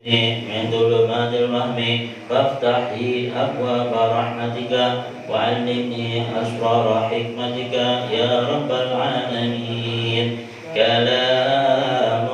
من ظلمات الوهم فافتح لي أبواب رحمتك وعلمني أسرار حكمتك يا رب العالمين. كلام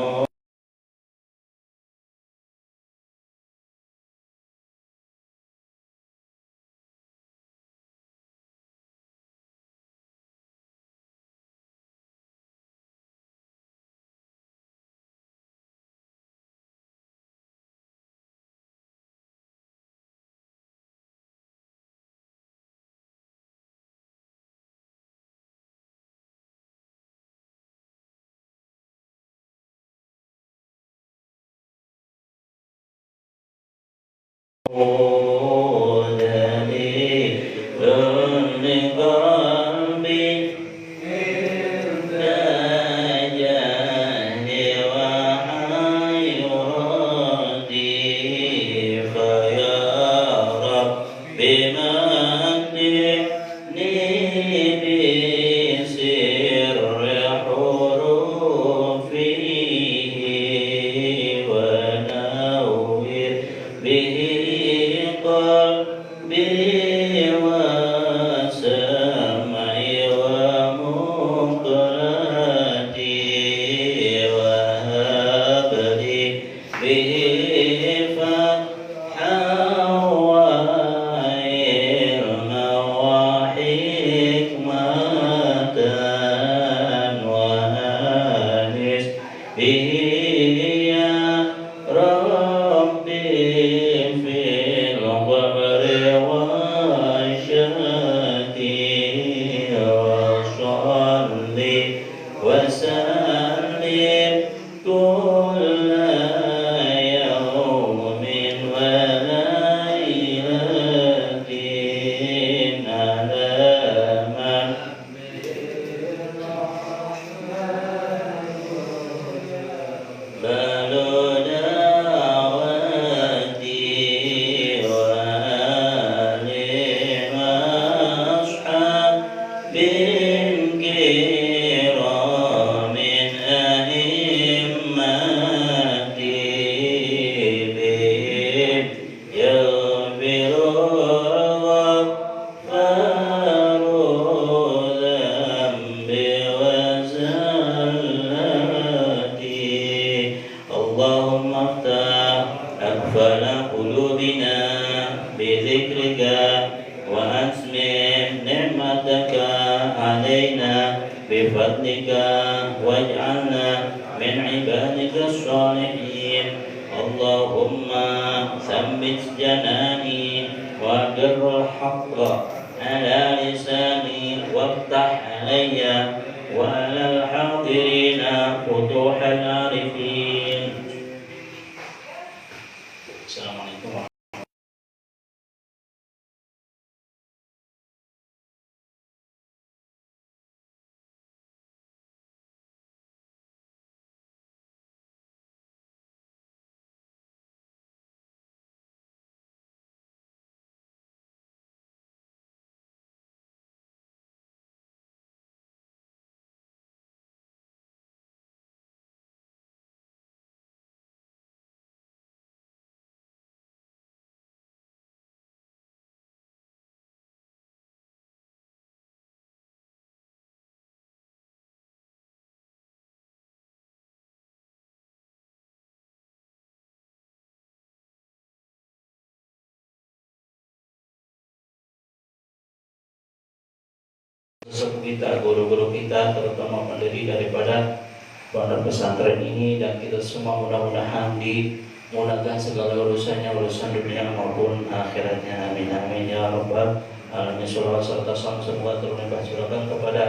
kita, guru-guru kita, terutama pendiri daripada pondok pesantren ini, dan kita semua mudah-mudahan dimudahkan segala urusannya, urusan dunia maupun akhiratnya. Amin amin ya rabbal alamin. Sholawat serta salam semoga terlimpah curahkan kepada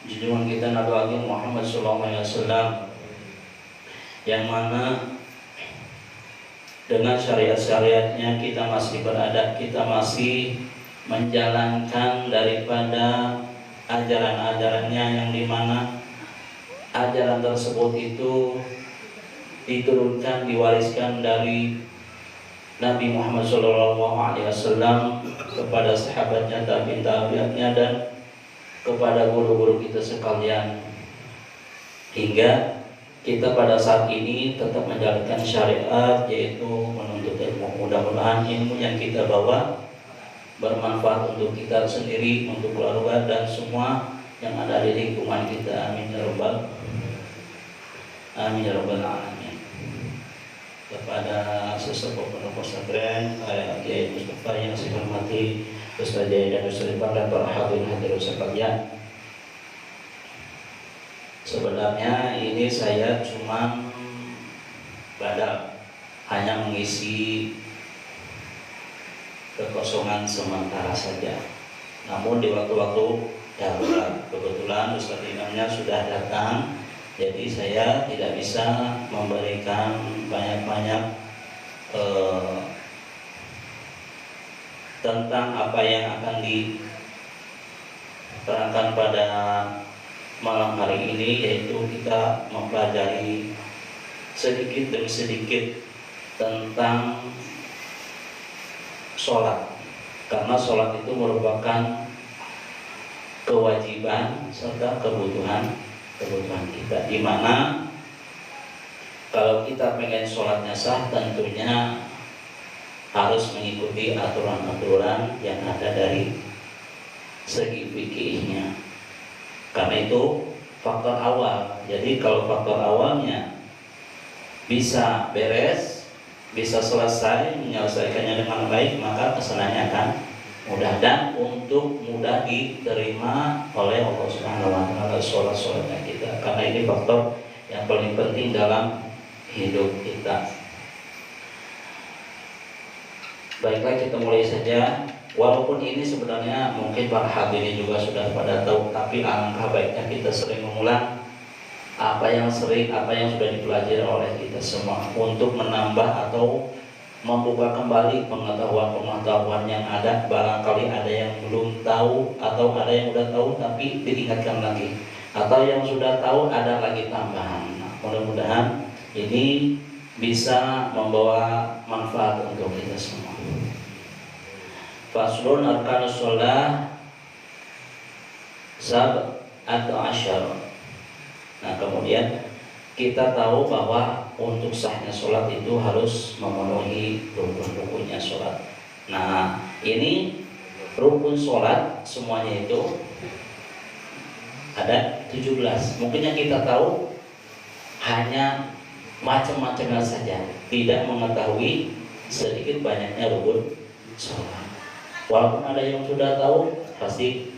junjungan kita Nabi Agung Muhammad SAW, yang mana dengan syariat-syariatnya kita masih berada, kita masih menjalankan daripada ajaran-ajarannya, yang dimana ajaran tersebut itu diturunkan, diwariskan dari Nabi Muhammad SAW kepada sahabatnya, tabi'in-tabi'atnya, dan kepada guru-guru kita sekalian, hingga kita pada saat ini tetap menjalankan syariat, yaitu menuntut ilmu. Mudah-mudahan ilmu yang kita bawa bermanfaat untuk kita sendiri, untuk keluarga dan semua yang ada di lingkungan kita. Amin ya rabbal alamin. Kepada sesepuh pondok pesantren Kiai Mustafa yang saya hormati, Ustaz Jaya dan Ustaz Irfan dan para hadirin sekalian. Sebenarnya ini saya cuma hanya mengisi kekosongan sementara saja. Namun di waktu-waktu darurat, kebetulan Ustaz Imamnya sudah datang, jadi saya tidak bisa memberikan banyak-banyak tentang apa yang akan diterangkan pada malam hari ini, yaitu kita mempelajari sedikit demi sedikit tentang sholat, karena sholat itu merupakan kewajiban serta kebutuhan kita, di mana kalau kita pengen sholatnya sah tentunya harus mengikuti aturan-aturan yang ada dari segi fikihnya. Karena itu faktor awal. Jadi kalau faktor awalnya bisa beres, bisa selesai, menyelesaikannya dengan baik, maka kesenangannya akan mudah, dan untuk mudah diterima oleh Allah Subhanahu wa taala sholat-sholatnya kita. Karena ini faktor yang paling penting dalam hidup kita. Baiklah, kita mulai saja. Walaupun ini sebenarnya mungkin para hadirin juga sudah pada tahu, tapi alangkah baiknya kita sering mengulang apa yang sudah dipelajari oleh kita semua, untuk menambah atau membuka kembali pengetahuan yang ada. Barangkali ada yang belum tahu, atau ada yang sudah tahu tapi diingatkan lagi, atau yang sudah tahu ada lagi tambahan. Nah, mudah-mudahan ini bisa membawa manfaat untuk kita semua. Faslun arkanus sholah atau asyar. Nah, kemudian kita tahu bahwa untuk sahnya sholat itu harus memenuhi rukun-rukunnya sholat. Nah, ini rukun sholat semuanya itu ada 17. Mungkin yang kita tahu hanya macam-macamnya saja, tidak mengetahui sedikit banyaknya rukun sholat. Walaupun ada yang sudah tahu, pasti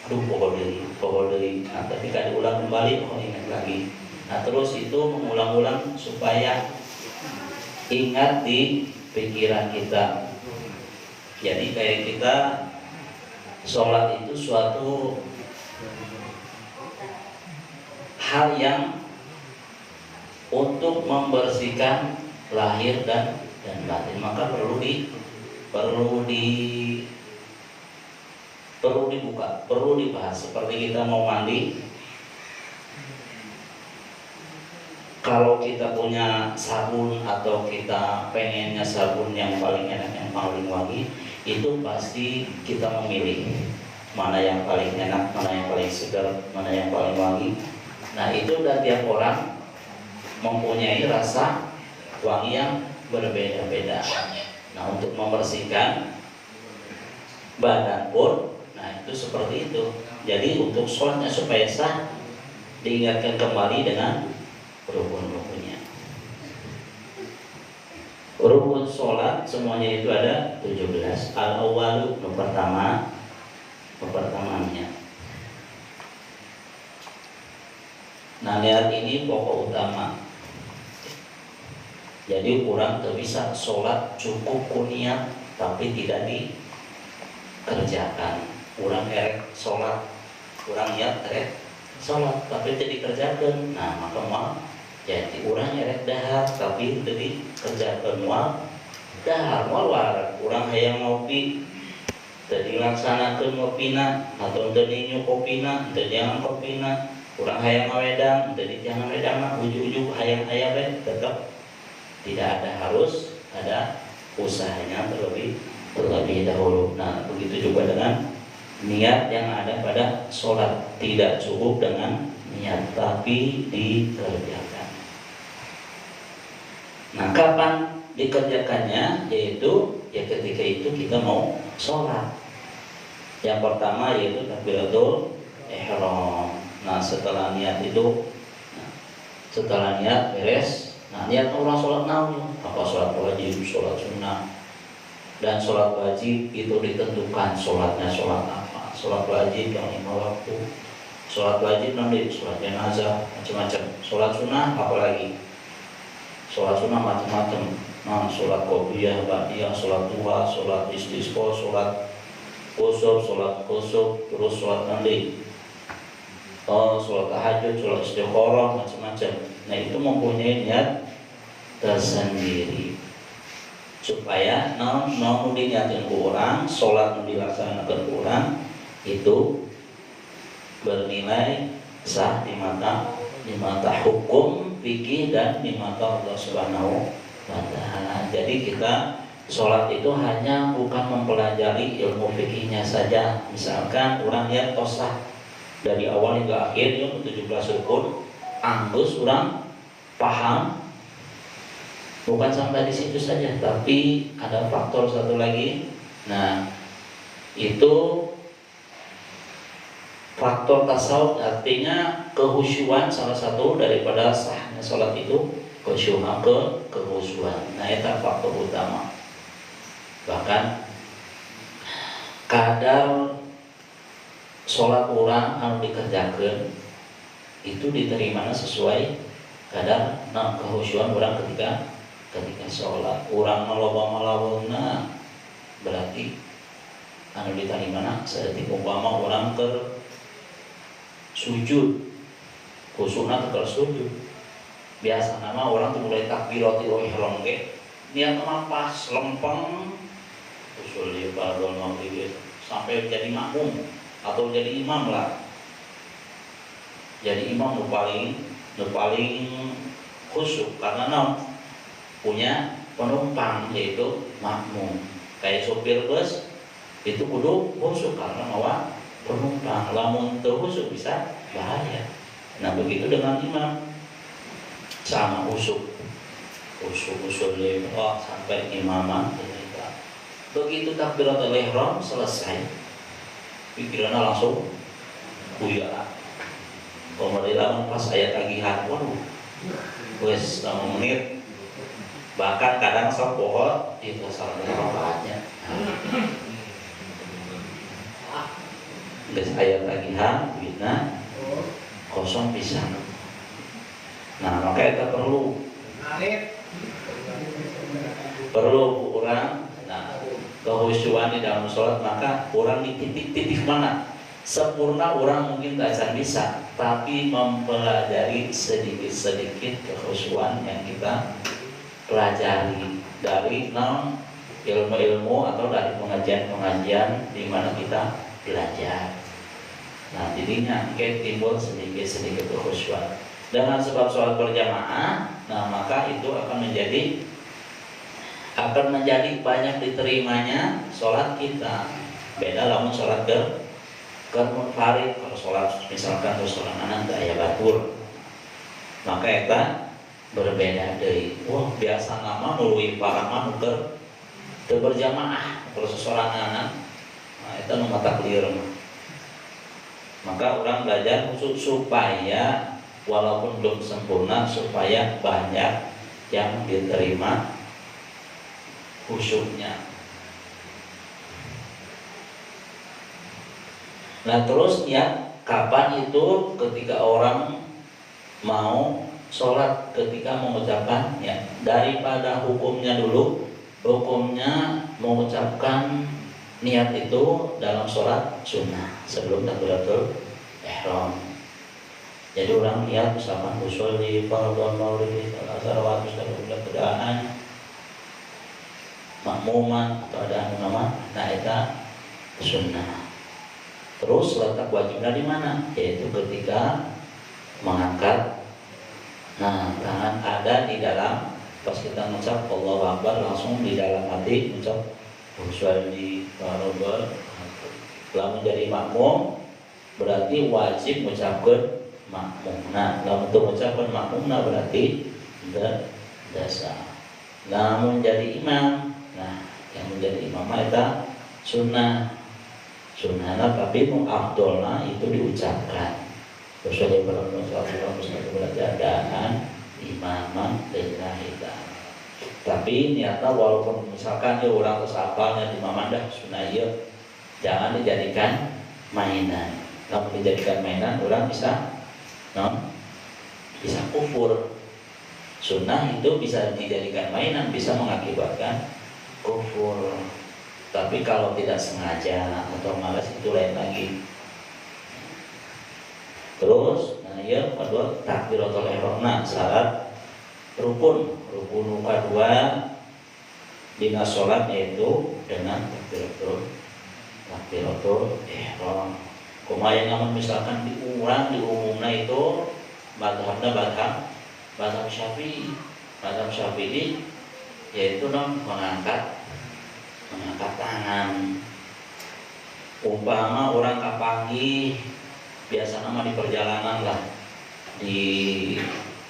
pokok dari. Nah, ketika diulang kembali, ingat lagi. Nah, terus itu mengulang-ulang supaya ingat di pikiran kita. Jadi kayak kita sholat itu suatu hal yang untuk membersihkan lahir dan batin, maka perlu dibuka, perlu dibahas. Seperti kita mau mandi, kalau kita punya sabun atau kita pengennya sabun yang paling enak, yang paling wangi, itu pasti kita memilih mana yang paling enak, mana yang paling segar, mana yang paling wangi. Nah, itu udah tiap orang mempunyai rasa wangi yang berbeda-beda. Nah, untuk membersihkan badan pun, nah itu seperti itu. Jadi untuk sholatnya supaya sah, diingatkan kembali dengan rukun-rukunnya. Rukun sholat semuanya itu ada 17. Al-awwalu, pertamanya. Nah, lihat ini pokok utama. Jadi kurang bisa sholat cukup kuniat tapi tidak dikerjakan. Kurang erek sholat, kurang niat erek sholat tapi tidak dikerjakan. Nah, maka mau jadi kurang erek dahar tapi tidak dikerjakan. Mual dahar, mual warak. Kurang hayang ngopi, tidak dilaksanakan ngopina, atau tidak dinyu kopina, tidak jangan kopina. Kurang hayang ngawedang, tidak jangan wedang, ujuk-ujuk hayang ayam tetap tidak ada, harus ada usahanya terlebih dahulu. Nah, begitu juga dengan niat yang ada pada sholat. Tidak cukup dengan niat tapi dikerjakan. Nah, kapan dikerjakannya? Yaitu ya ketika itu kita mau sholat. Yang pertama yaitu takbiratul ihram. Nah, setelah niat itu, setelah niat beres, nah niat orang sholat naon, apa sholat wajib, sholat sunnah. Dan sholat wajib itu ditentukan sholatnya sholat apa. Sholat wajib yang 5 waktu. Sholat wajib nanti sholat jenazah macam-macam. Sholat sunnah apalagi. Sholat sunnah macam-macam. Nah, sholat qobliyah, ba'diyah, sholat duha, sholat istisqa, sholat kusuf, sholat kusuf, terus sholat nanti. Sholat tahajud, sholat istikharah, macam-macam. Nah, itu mempunyai niat tersendiri. Supaya non diniatin ku urang, sholat dilaksanakan ku urang itu bernilai sah di mata hukum fikih dan di mata Allah Subhanahu wa taala. Jadi kita sholat itu hanya bukan mempelajari ilmu fikihnya saja. Misalkan orang lihat tosah dari awal hingga akhir ya 17 rukun, anggus orang paham. Bukan sampai di situ saja, tapi ada faktor satu lagi. Nah, itu faktor tasawuf, artinya kehusyuan, salah satu daripada sahnya sholat itu kehusyuan. Nah, itu faktor utama. Bahkan kadar sholat orang harus dikerjakan itu diterima sesuai kadar kehusyuan orang ketika sholat. Orang maloba berarti anu diterima seperti umpama orang ke sujud, khusyukna ke sujud. Biasa nama orang tuh mulai takbiratul ihram ge niat mah pas lempeng usul di fardhu maghrib sampai jadi makmum atau jadi imam lah. Jadi imam nu paling khusyuk karena punya penumpang yaitu makmum. Kayak sopir bus itu kudu khusyuk karena mawa penumpang. Lamun teu khusyuk bisa bahaya. Nah, begitu dengan imam sama khusyuk sampai imamah. Begitu takbiratul ihram selesai, pikirannya langsung buyar. Pemerintah pas ayat tagihan, waduh, wes 6 menit. Bahkan kadang sok pohon itu salah rakaatnya. Geus aya tagihan, duitna kosong pisan. Nah, maka kita perlu orang kehusyuan di dalam sholat. Maka orang di titik-titik mana sempurna orang mungkin tak bisa, tapi mempelajari sedikit-sedikit kehusyuan yang kita pelajari dari ilmu-ilmu atau dari pengajian-pengajian di mana kita belajar. Nah, jadinya timbul sedikit-sedikit kehusyuan. Dengan sebab sholat berjamaah, nah maka itu akan menjadi banyak diterimanya sholat kita. Beda lamun sholat munfarid. Kalau sholat misalkan sholat anak aya batur, maka eta berbeda dari biasa nama nuluy paraman nuker teu berjamaah kalau sesorangan. Nah, itu nu mata clear. Maka orang belajar khusus supaya walaupun belum sempurna supaya banyak yang diterima khusyuknya. Nah, terus ya kapan itu ketika orang mau sholat, ketika mengucapkan ya daripada hukumnya dulu. Hukumnya mengucapkan niat itu dalam sholat sunnah sebelum takbiratul ihram. Jadi orang niat misalkan usolli fardhu maghrib al-azhar sebelum kedaan makmuman atau ada nama, nah itu sunnah. Terus letak wajibnya di mana? Yaitu ketika mengangkat tangan ada di dalam, pas kita mengucap Allahu Akbar langsung di dalam hati mengucap usolli fardhu. Kalau menjadi makmum berarti wajib mengucapkan makmum. Nah, kalau untuk mengucapkan makmum berarti dasar. namun jadi imam. Nah, yang menjadi imam itu sunnah. Sunnahna tapi mu'afdolna itu diucapkan. Rasulullah berjagaan imaman lillahi ta'ala. Tapi niatnya walaupun misalkan ya orang kesapalnya di mamandah sunnah ya, jangan dijadikan mainan. Kalau dijadikan mainan orang bisa bisa kufur. Sunnah itu bisa dijadikan mainan, bisa mengakibatkan kufur. Tapi kalau tidak sengaja atau malas itu lain lagi. Terus, yang kedua takbiratul ihram, syarat rukun kedua dina sholat yaitu dengan takbiratul ihram. Kumaha namun misalkan diumumna itu mazhab Syafi'i yaitu mengangkat tangan. Umpama orang kapanggih biasa nama di perjalanan lah, di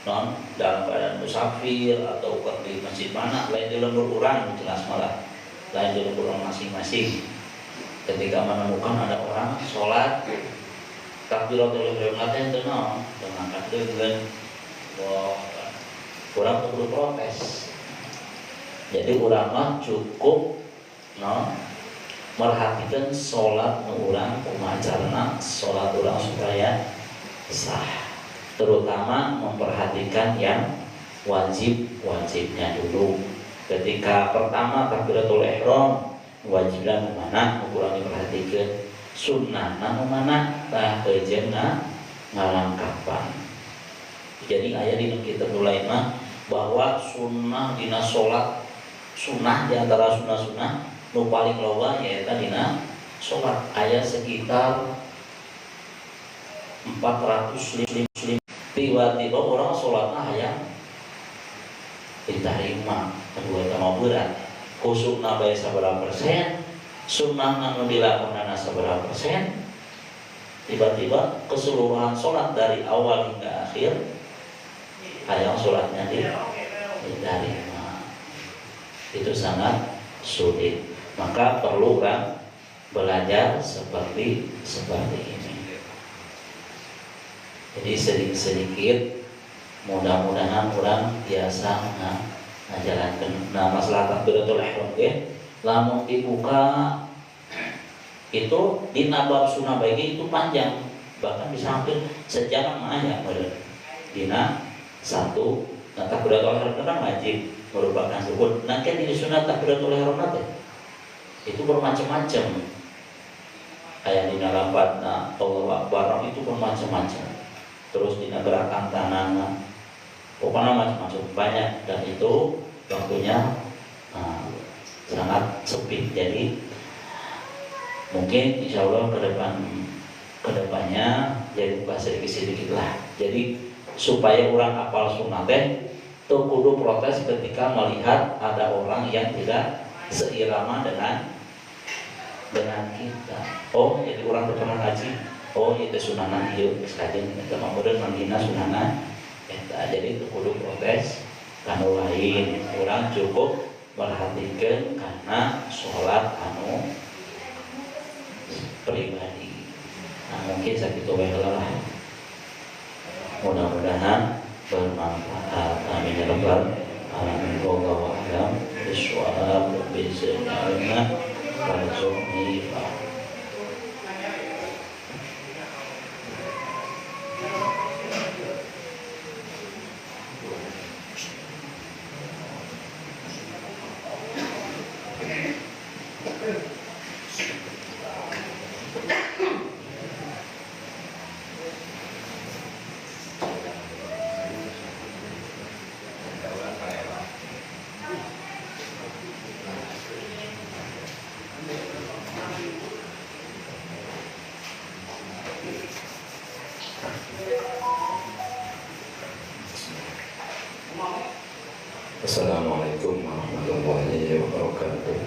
dalam keadaan musafir atau di masjid mana, lain di lembur orang jelas malah, lain di lembur orang masing-masing. Ketika menemukan ada orang sholat takbiratul ihram itu mengangkat dengan orang perlu protes. Jadi orang cukup merhatikan sholat orang, pemacarana sholat orang supaya sah, terutama memperhatikan yang wajibnya dulu. Ketika pertama takbiratul ihram wajibnya mana kurang diperhatikan, sunnahna mana tah eujeun ngalangkapan. Jadi aya di kitab mulai bahwa sunnah dina sholat, sunnah diantara sunnah nu paling loba yaitu dina sholat ayat sekitar 450. Tiba-tiba orang sholatnya hayang diterima, kedua sama berat khusukna bae saberapa persen, sunnah nu dilakukan saberapa persen. Tiba-tiba keseluruhan sholat dari awal hingga akhir hayang sholatnya diterima. Itu sangat sulit. Maka perlu orang belajar seperti ini. Jadi sedikit mudah-mudahan orang biasa ngajarankeun. Nah, masalah takbiratul ihram lamun dibuka itu di bab sunnah baiki itu panjang, bahkan bisa hampir sejam ya dina satu. Nah, takbiratul ihram kan wajib merupakan rukun. Nah, kan di sunnah takbiratul ihram itu bermacam-macam. Ayat di lafaz Allahu Akbar itu bermacam-macam. Terus di gerakan tangan, pokoknya macam-macam banyak, dan itu waktunya sangat sempit. Jadi mungkin insya Allah kedepannya jadi buka sedikit lah. Jadi supaya orang hafal sunnah tuh kudu protes ketika melihat ada orang yang tidak seirama dengan kita. Oh, jadi orang pernah ngaji. Oh, itu sunanan ieu sajen eta mah meureun manggina sunanan eta. Jadi itu kudu protes kanu lain. Orang cukup perhatikan karena sholat anu pribadi. Nah, mungkin sakitu wae lah. Mudah-mudahan bermanfaat. Amin ya rabbal alamin. Wallahu a'lam bishawab. Bismillah. Assalamualaikum warahmatullahi wabarakatuh.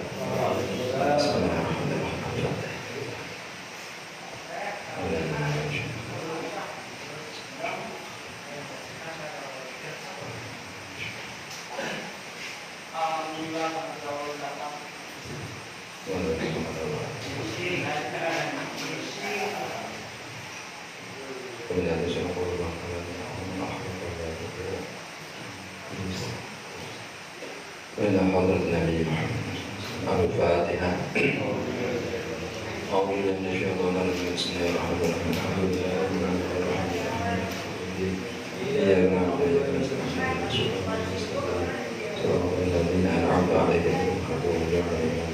إلى حضرة النبي محمد الفاتحة. أعوذ بالله من الشيطان الرجيم. بسم الله الرحمن الرحيم. الحمد لله رب العالمين. إياك نعبد وإياك نستعين. صراط الذين أنعمت عليهم غير المغضوب عليهم.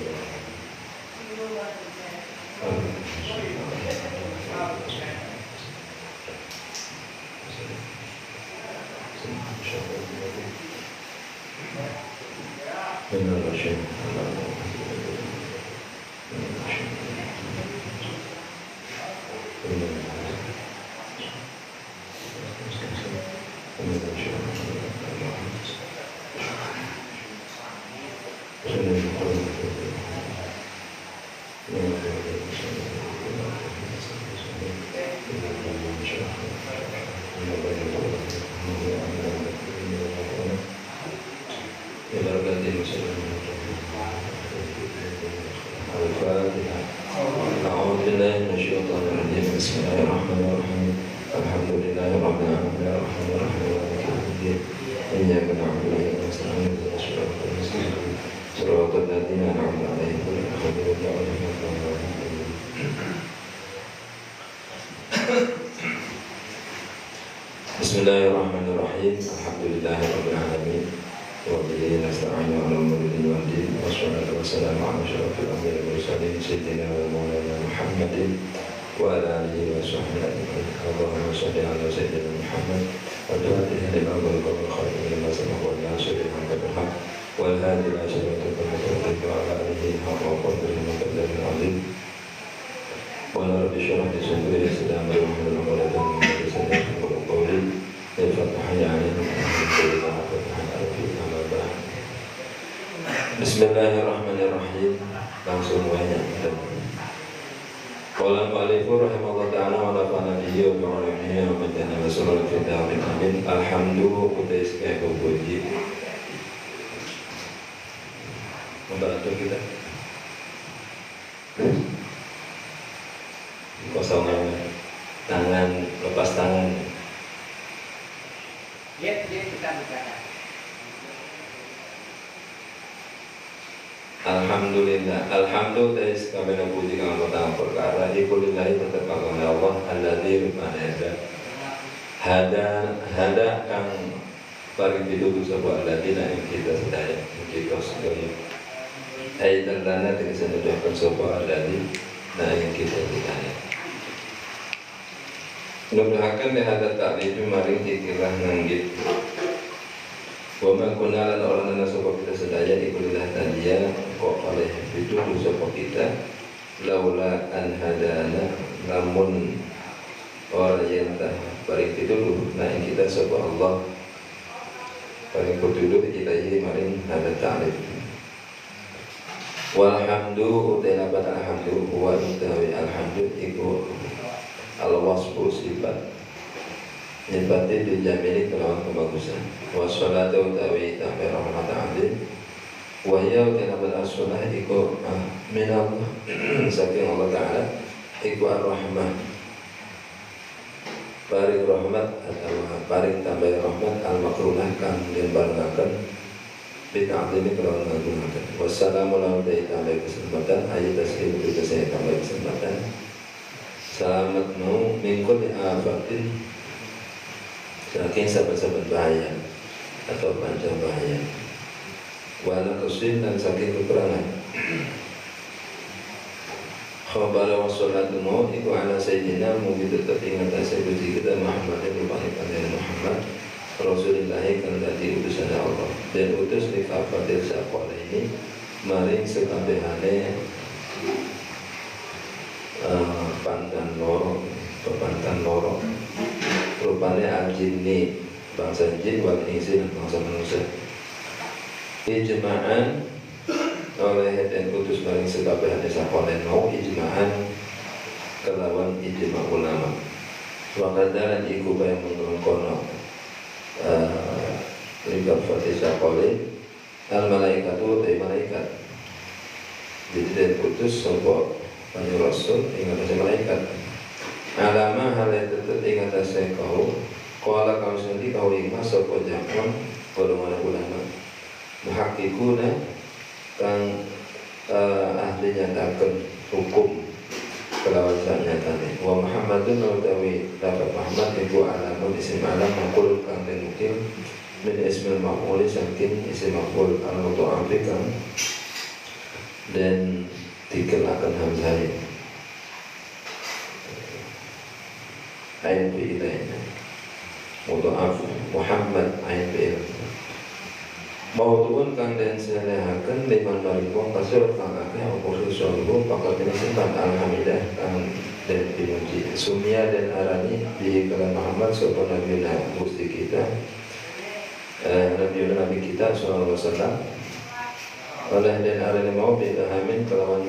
أعوذ بالله من الشيطان الرجيم. بسم الله الرحمن الرحيم. الحمد لله رب العالمين الرحمن الرحيم مالك يوم الدين. إياك نعبد وإياك نستعين اهدنا الصراط المستقيم صراط الذين أنعمت عليهم غير المغضوب عليهم ولا الضالين. بسم الله الرحمن الرحيم. الحمد لله رب العالمين وبه نستعين على أمور الدين والدين والصلاة والسلام على أشرف الأنبياء والمرسلين سيدنا ومولانا محمد وعلى آله وصحبه أجمعين. اللهم صل على سيدنا محمد والفاتح لما أغلق والخاتم لما سبق والناصر الحق بالحق والهادي إلى صراطك المستقيم وعلى آله حق وقدره ومقداره العظيم. وأنا رب اشرح لي صدري ويسر أمري واحلل عقدة من لساني يفقهوا قولي. الفتح علينا Bismillahirrahmanirrahim. Langsung banyak. Qala al-mu'allifu rahimahullah ta'ala wa nafa'ana bihi wa bi'ulumihi wa majjana wa sallallahu fi ta'amin amin. Alhamdulillah utais kayak puji. Membantu kita. Kosongan tangan, lepas tangan. Ya, kita buka. Alhamdulillah, alhamdulillah kami puji kang Allah perkara ikulillahi tetap kagum Allah alladzi rupanya hada kang paling dituduh sebuah alladina yang kita sedaya kita sedaya aidan lana dengan senuduhkan sebuah alladzi yang kita sedaya nubrahakan lihada ta'lifi maring ikilah nanggit wa ma kunna lan orang sapa kita sedaya ikulilah tadiya kok oleh dituduh sapa kita laula an hadana namun orang yang tak paling dituduh nah yang kita sapa Allah paling dituduh ilahi maring hada ta'rif walhamdu utai labat alhamdu wa utawi alhamdu iku al-wasfu sifat nyebati dijamili kelawan kebagusan wassalatu utawi tambah rahmat alim wahya utai labat as-sunnah iku minallah saking Allah Ta'ala iku ar-rahmah paring rahmat atau paring tambah rahmat al-makrunah kang den barengaken bita'zimi kelawan ngagungaken wassalamu ala utai tambah kesempatan ayat taslim juga saya tambah kesempatan selamat mau mingkul afatin saking sahabat-sahabat bahaya atau panjang bahaya wala kusin dan saking kekurangan khabara wa salatu mau iku ala sayyidina mugi tetap ingat sayyid kita Muhammad yang berpanggilan Muhammad Rasulullah kan dadi utusan Allah dan utus di kafatil saqala ini maring sekabehane pantan loro rupanya al-jinni bangsa jin wal insi dan bangsa manusia ijma'an oleh dan utus maring sekabehan sakolen mau ijma'an kelawan ijma' ulama wakadaran iku bayang mengkono likaf fatih sakolen al malaikatu te malaikat. Jadi dia putus sapa panjang rasul ing atase malaikat. Alama hal tetep ing atase kau qala kau sendiri kau ing sapa jaman golongan ulama muhakkikuna kang ahli nyatakeun hukum kelawan nyatane wa Muhammadun utawi lafaz Muhammad iku alamun isim alam maqul kang denukil min ismil maf'ul saking isim maf'ul al-mudha'af kang dan dikelakan hamzah ain fi ilaina mudha'af Muhammad ain fi mautuun kang den selehaken liman maring wong kasur kang akeh apa susul pakal kene simpan alhamidah kang den dimuji sumia dan arani di kalam Muhammad sapa nabi gusti kita nabi kita sallallahu alaihi wasallam oleh dan arani mau bilahamin kelawan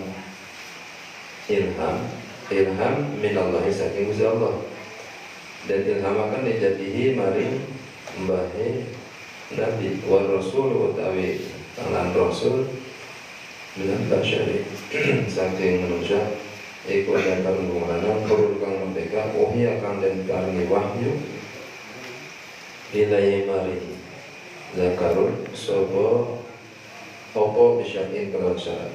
ilham minallah saking Gusti Allah dan ilham akan dijadihi maring mbahe Nabi wa Rasul utawi lan Rasul bilang basyari saking manusia iku dan karungan perlu kang merdeka ohia kang den karengi wahyu ilai mari zakarun sapa apa bisyakin kelawan syarat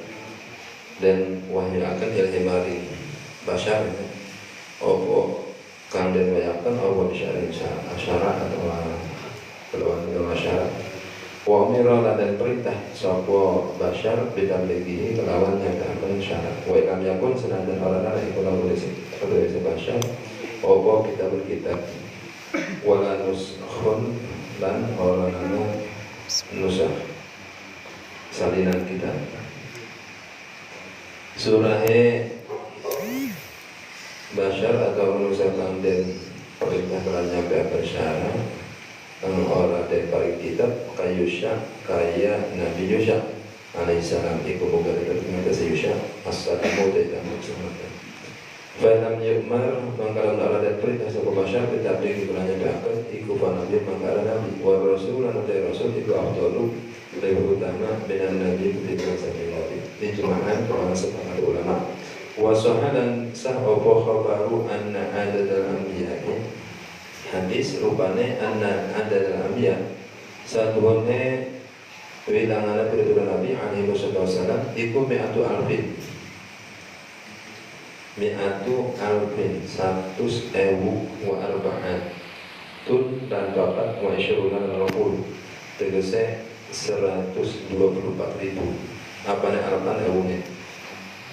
dan wahyu akan ilai mari basyar apa kang den wayakan apa bisyakin syarat atau kelawan masyarakat wa umira dan perintah sapa basyar bidang lagi kelawan nyatakan syarat wa kam yakun senajan orang iku lamun dise basyar apa kita berkitab wala nuskhun lan orangana nusakh salinan kita surahe basyar atau nusakh kang den perintah kelawan nyatakan syarat orang dari paling kitab kayusya kaya Nabi Yusya alaihissalam iku boga terkena Yusya as-salamu ta'ala maksudnya falam yukmar mangkalan ala dan perintah sapa masyarakat kitab iki kulanya dapat iku nabi mangkalan nabi wa rasul lan rasul iku afdalu lebih utama dengan nabi ketika saking nabi ijma'an para sepakat ulama wa sahadan sah apa khabaru anna adadal anbiya'i hadis rupane anna ada dalam anbiya satuane wilangan peraturan Nabi alaihi wasallam iku mi'atu alfin 100.000 wa arba'at tun dan bapak wa isyuruna al-raqul tegese 124.000 apane alfan ewune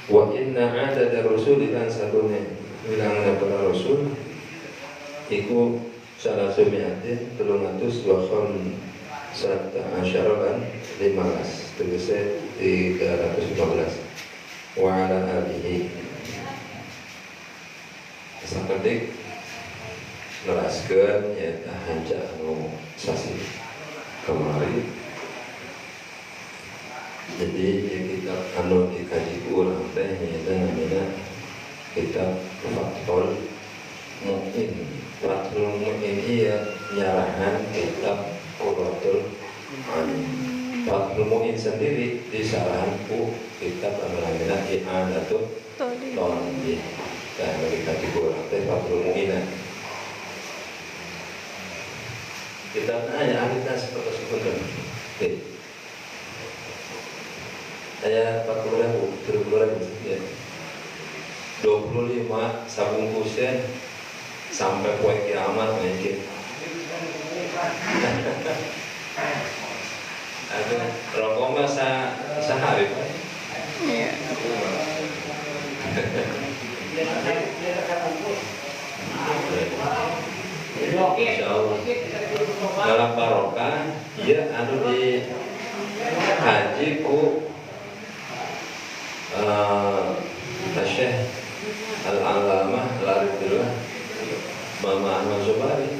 wa inna adada rasulilan satune wilangan para rasul iku salah sumiatin 300 wakhon serta asyaraban 15 tegese 315 wa ala alihi sakedik neraskeun nyaeta hanca anu sasi kemari jadi kita anu dikaji urang teh nyaeta namina kitab Fathul Mu'in Fathul Mu'in iya nyarahan kitab Qurratul Ain. Fathul Mu'in sendiri disarahan ku kitab namanya I'anatul Talib. Dan kita dikurang teh Fathul Mu'in. Kita hanya ahlinya seperti sebentar. Saya 40.000 ya. 25 sabungkusen sampai poin kiamat mungkin. Ada rokok mah sehari. Iya. Insyaallah. Dalam barokah, iya anu di haji ku Syekh Al-Alamah Al-Arifillah Mama Ahmad Zubari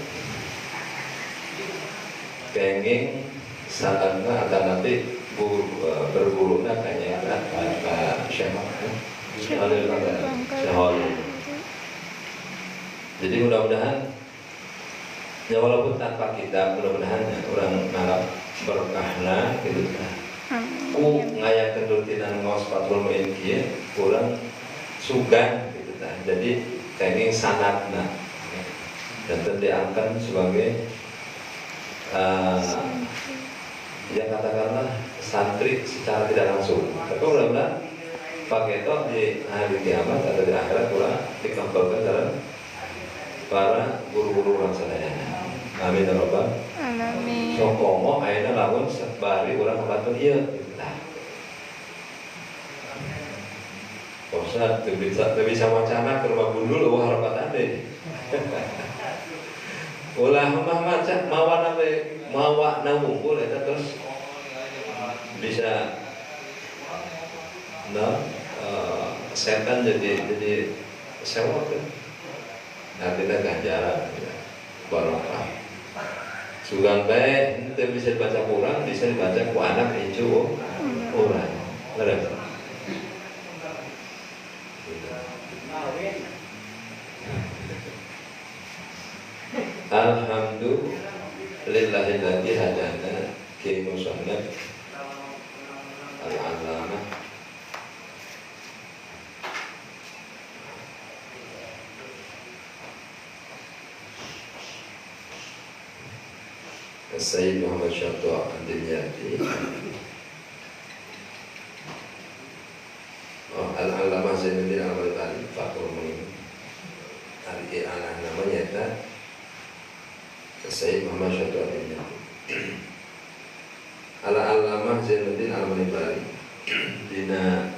kenging saatnya akan nanti berguruna kayaknya kata Syekh Al-Alamah. Jadi mudah-mudahan ya walaupun tanpa kita mudah-mudahan orang ngarap berkahna gitu kan ku ngayakeun rutinan ngaos Fathul Muin kieu kurang sugan gitu tah. Jadi kenging sanadna dan diangkat sebagai ya katakanlah santri secara tidak langsung. Tapi mudah-mudahan pakai itu di hari kiamat atau di akhirat pula dikampulkan dalam para guru-guru orang sadayana. Amin ya rabbal alamin. So komo ayeuna lamun bari urang ngebantu ieu gitu tah. Ustaz teu bisa wacana ke rumah gundul eueuh harapatan deh. Ulah mah maca mawana we mawana wungkul eta terus bisa setan jadi sewa kan. Nah kita ganjaran barokah. Sugan bae itu bisa dibaca kurang, bisa dibaca ku anak icu urang. Beres. Alhamdulillahilladzi hadana ki musannaf al-allamah Sayyid Muhammad Syahdu Ad-Dimyati Al-Allamah Zainuddin Al-Albani Fathul Muin anak namanya itu Sayyid Muhammad Syahdu Ad-Dimyati Al-Allamah Zainuddin Al-Albani dina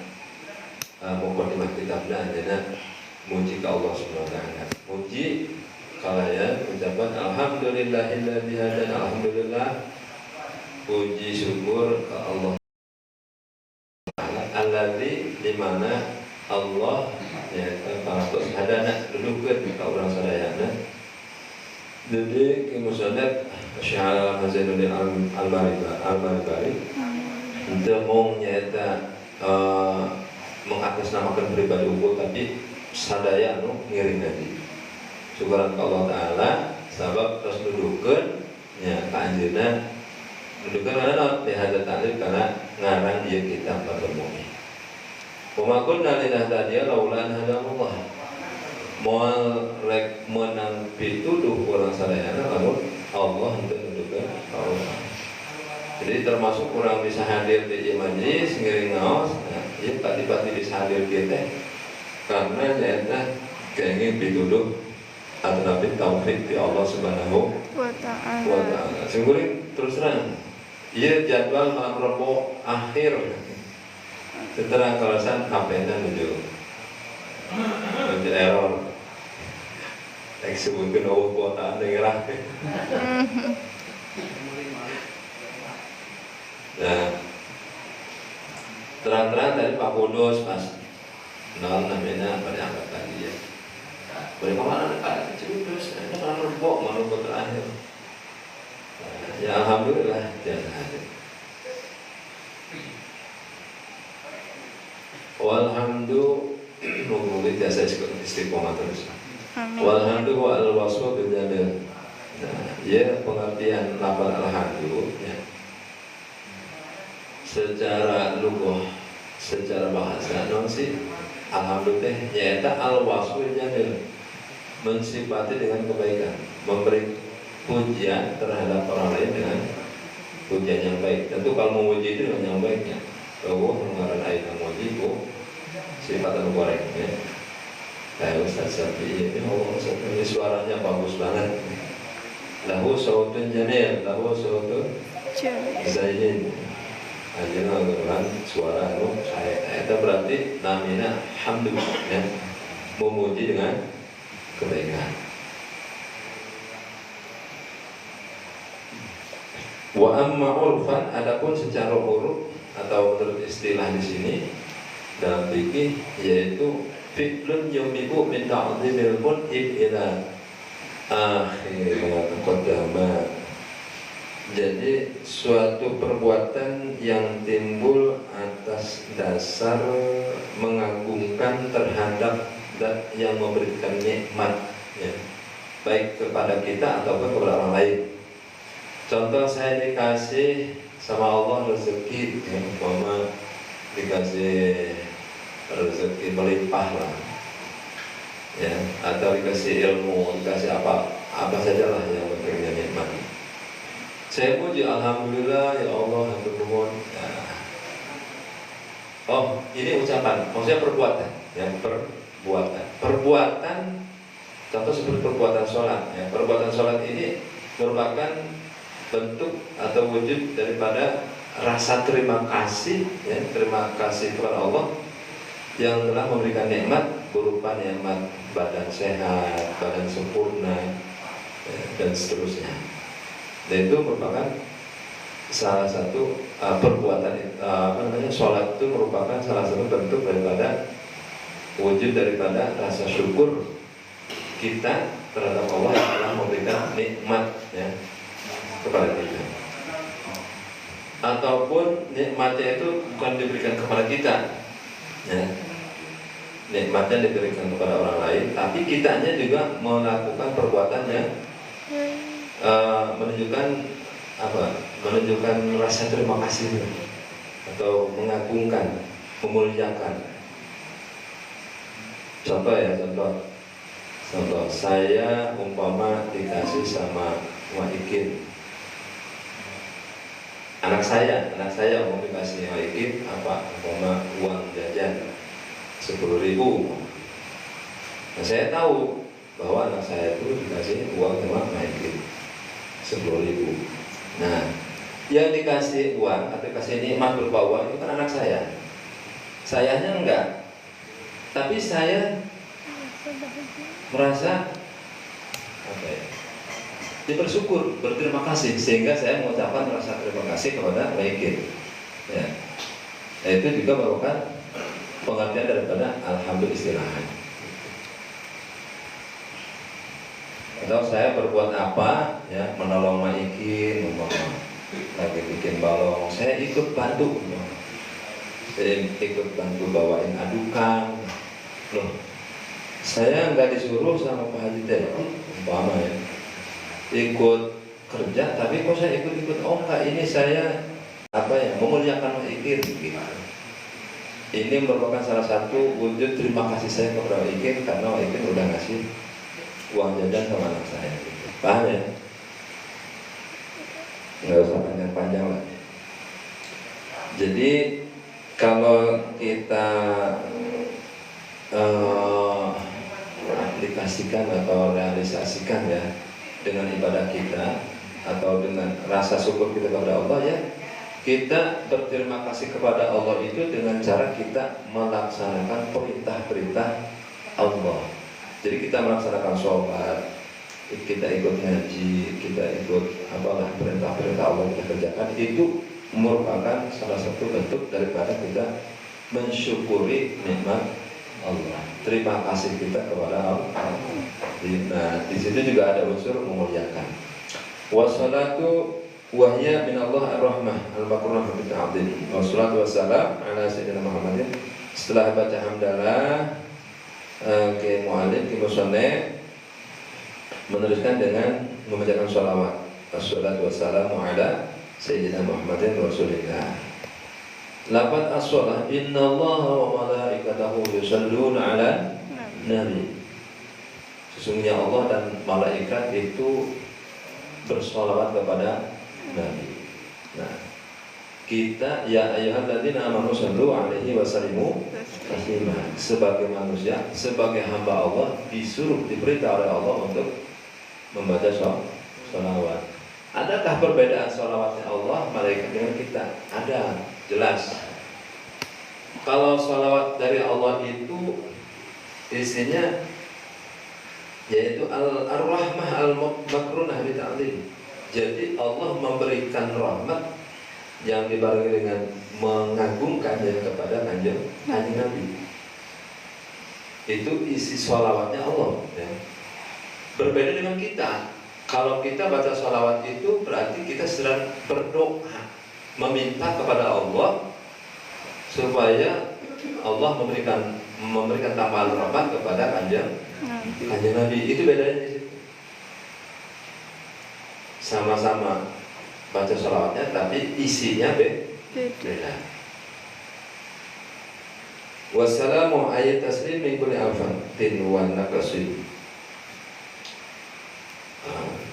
muqaddimah kitabna dina muji ka Allah Subhanahu wa taala. Muji kalayan ucapan alhamdulillahilladzi hadana, alhamdulillah puji syukur ke Allah alladzi di mana Allah ya parantos hadana dudukkeun ka urang sadayana. Jadi ke musannaf Syekh Zainuddin Al-Barbari itu mung nyaeta mengatasnamakan pribadi unggul tapi sadaya anu ngiring tadi. Syukuran ke Allah Ta'ala sabab terus dudukkeun nya ka anjeunna dudukkeun mana di hadat ta'lif karena ngarang ieu kitab Fathul Muin. Wa ma kunna linahtadiya laula an hadallah. Moal rek menang pituduh urang sadayana lamun Allah henteu dudukkeun ka Allah. Jadi termasuk kurang bisa hadir di majlis ngiring ngaos, nah ieu pati-pati bisa hadir kieu teh karena nyaeta kenging pituduh atau nabi taufik di Allah Subhanahu wa ta'ala. Singguring terus terang ieu jadwal malam Rebo akhir setelah kalasan HP-na menuju error ek sebutkeun eueuh kuota daerah. Nah terang-terang tadi Pak Kudus pas namanya pada angkat tadi ya boleh kemana ada Kudus ada malam Rebo malam terakhir. Ya alhamdulillah jangan hadir. Walhamdu mengulid jasa istiqomah terus. Walhamdu wa al-wasfu bil jamil. Nah, ya pengertian lafal alhamdu ya. Secara lugah, secara bahasa non sih alhamdulillah nyaeta al-wasfu bil jamil. Mensifati dengan kebaikan, memberi pujian terhadap orang lain dengan pujian yang baik. Tentu kalau memuji itu dengan yang baiknya. Bahwa mengarang ayat memuji itu sifat anu goreng ya. Kayak Ustaz Syafi'i ini Ustaz ini suaranya bagus banget. Lahu sautun jamil, lahu sautun zayyin. Ajeuna ngeureun suara anu sae. Eta berarti namina hamdu ya. Memuji dengan kebaikan. Wa amma urfan adapun secara uruf atau menurut istilah di sini dalam fikih yaitu fi'lun yumibu min ta'zimil mun'ib ila akhir qadama. Jadi suatu perbuatan yang timbul atas dasar mengagungkan terhadap zat yang memberikan nikmat ya, baik kepada kita ataupun kepada orang lain. Contoh saya dikasih sama Allah rezeki, ya, umpama dikasih rezeki melimpah lah, ya, atau dikasih ilmu, dikasih apa saja lah yang pentingnya nikmat. Saya puji alhamdulillah ya Allah, hatur nuhun. Ya. Oh, ini ucapan, maksudnya perbuatan, ya, perbuatan. Contoh seperti perbuatan sholat, ya. Perbuatan sholat ini merupakan bentuk atau wujud daripada rasa terima kasih, ya, terima kasih kepada Allah yang telah memberikan nikmat berupa nikmat badan sehat, badan sempurna, ya, dan seterusnya. Dan itu merupakan salah satu perbuatan, sholat itu merupakan salah satu bentuk daripada wujud daripada rasa syukur kita terhadap Allah yang telah memberikan nikmat, ya, kepada kita. Ataupun nikmatnya itu bukan diberikan kepada kita, ya. Nikmatnya diberikan kepada orang lain, tapi kitanya juga melakukan perbuatan yang menunjukkan menunjukkan rasa terima kasih atau mengagungkan, memuliakan. Contoh saya umpama dikasih sama Waikin, anak saya mau dikasih Waikin umpama uang jajan 10.000. Nah, saya tahu bahwa anak saya itu dikasih uang sama Waikin 10.000. Nah, yang dikasih uang atau dikasih nikmat berupa uang itu kan anak saya. Sayanya enggak. Tapi saya merasa dia bersyukur, berterima kasih, sehingga saya mengucapkan rasa terima kasih kepada Waikin. Ya. Nah, itu juga merupakan pengertian daripada alhamdulillah. Atau saya berbuat apa, ya, menolong Maikin, lagi bikin balong, saya ikut bantu, saya ikut bantu bawain adukan. Loh, saya nggak disuruh sama Pak Haji Teh, umpama, ya, ikut kerja, tapi kok saya ikut-ikut. Oh enggak, ini saya memuliakan Maikin, gitu. Ini merupakan salah satu wujud terima kasih saya kepada Maikin karena Maikin udah ngasih uang jajan sama anak saya, gitu. Paham, ya? Nggak usah panjang-panjang lah. Jadi kalau kita aplikasikan atau realisasikan, ya, dengan ibadah kita atau dengan rasa syukur kita kepada Allah, ya, kita berterima kasih kepada Allah itu dengan cara kita melaksanakan perintah-perintah Allah. Jadi kita melaksanakan sholat, kita ikut ngaji, kita ikut perintah-perintah Allah kita kerjakan, itu merupakan salah satu bentuk daripada kita mensyukuri nikmat Allah. Terima kasih kita kepada Allah. Nah, di situ juga ada unsur memuliakan. Wassalatu wahya min Allah ar-rahmah al-baqarah bi ta'dil. Wassalatu wassalam ala sayyidina Muhammadin. Setelah baca hamdalah, ke mu'allim, ke musannif meneruskan dengan membacakan sholawat. Wassalatu wassalamu ala sayyidina Muhammadin rasulillah. Lafaz as-shalah, innallaha wa malaikatahu yusholluna ala nabi. Sesungguhnya Allah dan malaikat itu bersolawat kepada Nabi. Nah, kita ya ayyuhalladzina amanu shallu alaihi wa sallimu taslima. Sebagai manusia, sebagai hamba Allah, disuruh, diperintah oleh Allah untuk membaca sholawat. Adakah perbedaan sholawatnya Allah, malaikat dengan kita? Ada, jelas. Kalau sholawat dari Allah itu isinya yaitu ar-rahmah al-makrunah bi ta'dil. Jadi Allah memberikan rahmat yang dibarengi dengan mengagungkan, ya, kepada kanjeng Nabi. Itu isi sholawatnya Allah, ya. Berbeda dengan kita. Kalau kita baca sholawat itu berarti kita sedang berdoa, meminta kepada Allah supaya Allah memberikan tambahan rahmat kepada kanjeng Nabi. Itu bedanya di situ. Sama-sama baca sholawatnya, tapi isinya beda. Wassalamu ayat taslim min kulli afatin wa naqsin.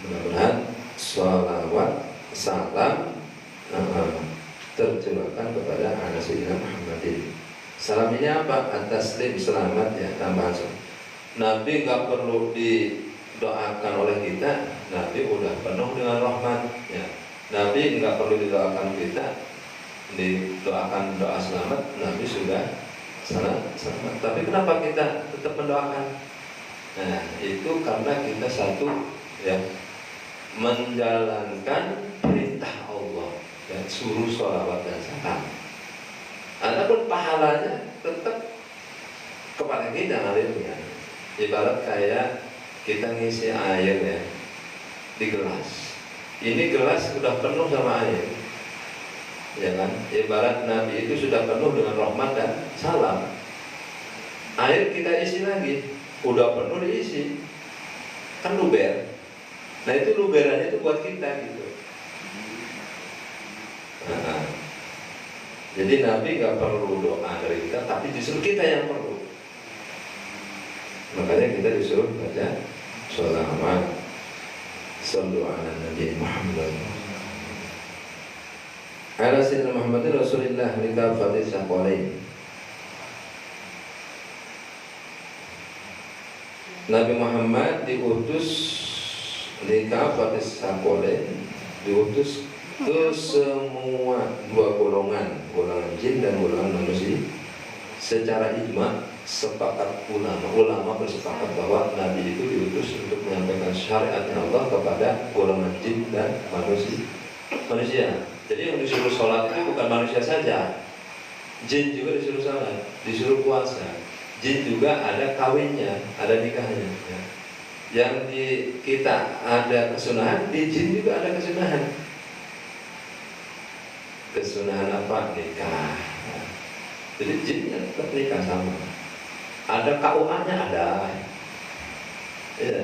Mudah-mudahan sholawat salam tercurahkan kepada anak Sayyidina Muhammadin. Salam ini apa? At-taslim, selamat ya, tambahan. Nabi nggak perlu didoakan oleh kita, Nabi udah penuh dengan rahmat ya. Nabi nggak perlu didoakan kita, didoakan doa selamat, Nabi sudah selamat. Tapi kenapa kita tetap mendoakan? Nah, itu karena kita satu ya, menjalankan perintah Allah dan suruh sholawat dan salam. Adapun pahalanya tetap kepada kita ngalirnya. Ibarat kayak kita ngisi air ya di gelas. Ini gelas sudah penuh sama air, ya kan? Ibarat Nabi itu sudah penuh dengan rahmat dan salam. Air kita isi lagi, udah penuh diisi, kan luber. Nah itu luberannya itu buat kita gitu. Nah, jadi Nabi nggak perlu doa dari kita, tapi justru kita yang perlu. Makanya kita disuruh baca sholawat, sallu ala Nabi Muhammad. Ala Sayyidina Muhammadin Rasulillah likafati saqalain. Nabi Muhammad diutus likafati saqalain, diutus ke semua dua golongan jin dan golongan manusia. Secara ijma sepakat ulama bersepakat bahwa Nabi itu diutus untuk menyampaikan syariatnya Allah kepada golongan jin dan manusia. Jadi yang disuruh sholat itu bukan manusia saja, jin juga disuruh sholat, disuruh puasa. Jin juga ada kawinnya, ada nikahnya ya. Yang di kita ada kesunahan, di jin juga ada kesunahan. Kesunahan apa? Nikah. Jadi jinnya tetap nikah sama. Ada KUA-nya ada. Ya.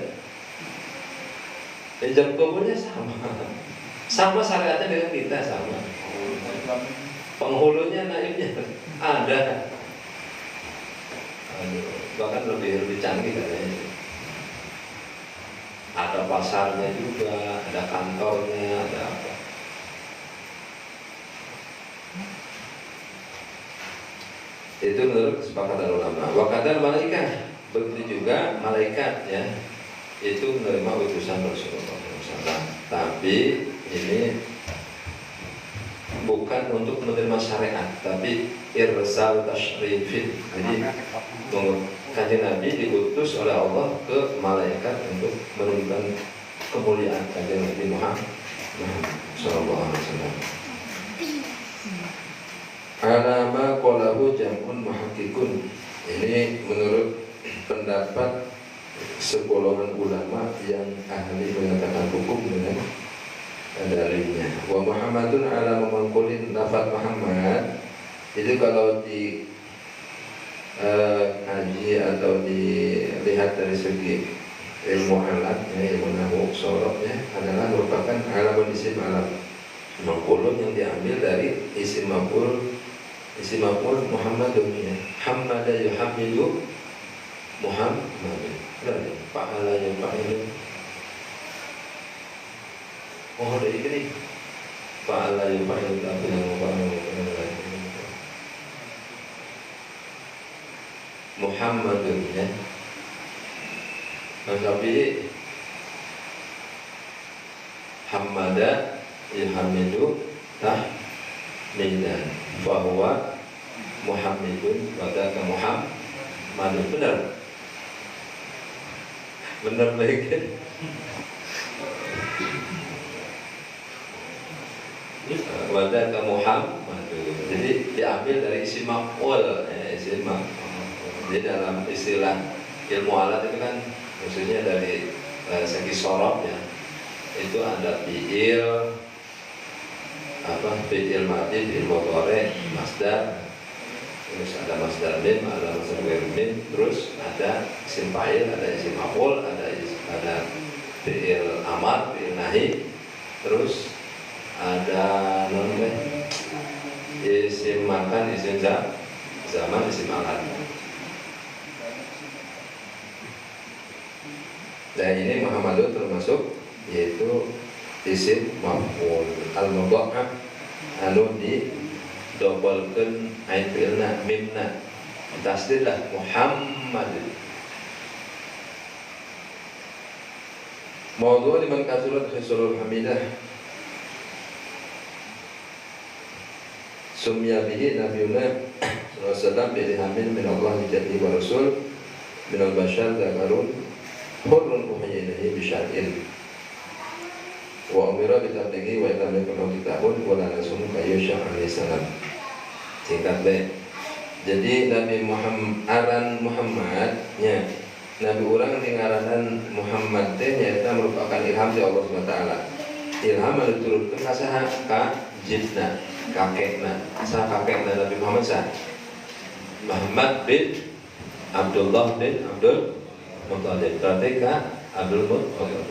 Jam kuburnya sama. Sama syariatnya dengan kita sama. Penghulunya naibnya ada. Bahkan lebih canggih katanya. Ada pasarnya juga, ada kantornya, ada apa. Itu menurut kesepakatan ulama. Wakadar malaikat, begitu juga malaikat ya, itu menerima utusan Rasulullah SAW. Tapi ini bukan untuk menerima syariat, tapi irsal tashrifin. Jadi Kanjeng Nabi diutus oleh Allah ke malaikat untuk menunjukkan kemuliaan Kanjeng Nabi Muhammad SAW. Alama qolahu jam'un muhakkikun. Ini menurut pendapat segolongan ulama yang ahli mengatakan hukum dengan dalilnya. Wa Muhammadun ala mangkulin lafaz Muhammad itu kalau di kaji atau dilihat dari segi ilmu alatnya, ilmu nahwu sorofnya adalah merupakan alamun isim alam mangkulun yang diambil dari isim maf'ul Muhammadun ya. Hamada yuhamidu Muhammadun. Berarti fa'ala yufa'ilu. Oh dari ini fa'ala yufa'ilu tapi yang Muhammadun ya. Tapi Hamada yuhamidu tahmidan bahwa Muhammadun wadaka Muhammadun. Benar baik. Wadaka Muhammadun. Jadi diambil dari isim maf'ul ya, isim maf'ul. Jadi dalam istilah ilmu alat itu kan maksudnya dari segi sorof ya, itu ada fi'il fi'il madhi, fi'il mudhari, masdar, terus ada masdar mim, ada masdar ghair mim, terus ada isim fa'il, ada isim maf'ul, ada fi'il amar, fi'il nahi, terus ada isim makan, isim zaman, isim alat. Dan ini Muhammadun termasuk yaitu isim maf'ul al-mudha'af anu di dobelkeun ain fi'ilna mimna tasdidlah Muhammadun. Maudhu liman kasurat khisalul hamidah sumya bihi nabiyuna sallallahu alaihi wasallam bi ilhamin min Allah bi jaddi wa rasul min al-bashar zakarun hurrun uhayyinahi bi syar'in wa umira bi tablighi wa illam yakun kitabun wa la nasum kayyusha alaihi salam. Singkat deh. Jadi Nabi Muhammad aran Muhammadnya Nabi orang ngaranan Muhammad teh nyata merupakan ilham dari Allah Subhanahu wa taala. Ilham anu diturunkeun ka saha? Ka jibna, kakekna. Saha kakekna Nabi Muhammad saha? Muhammad bin Abdullah bin Abdul Muthalib. Berarti ka Abdul Muthalib.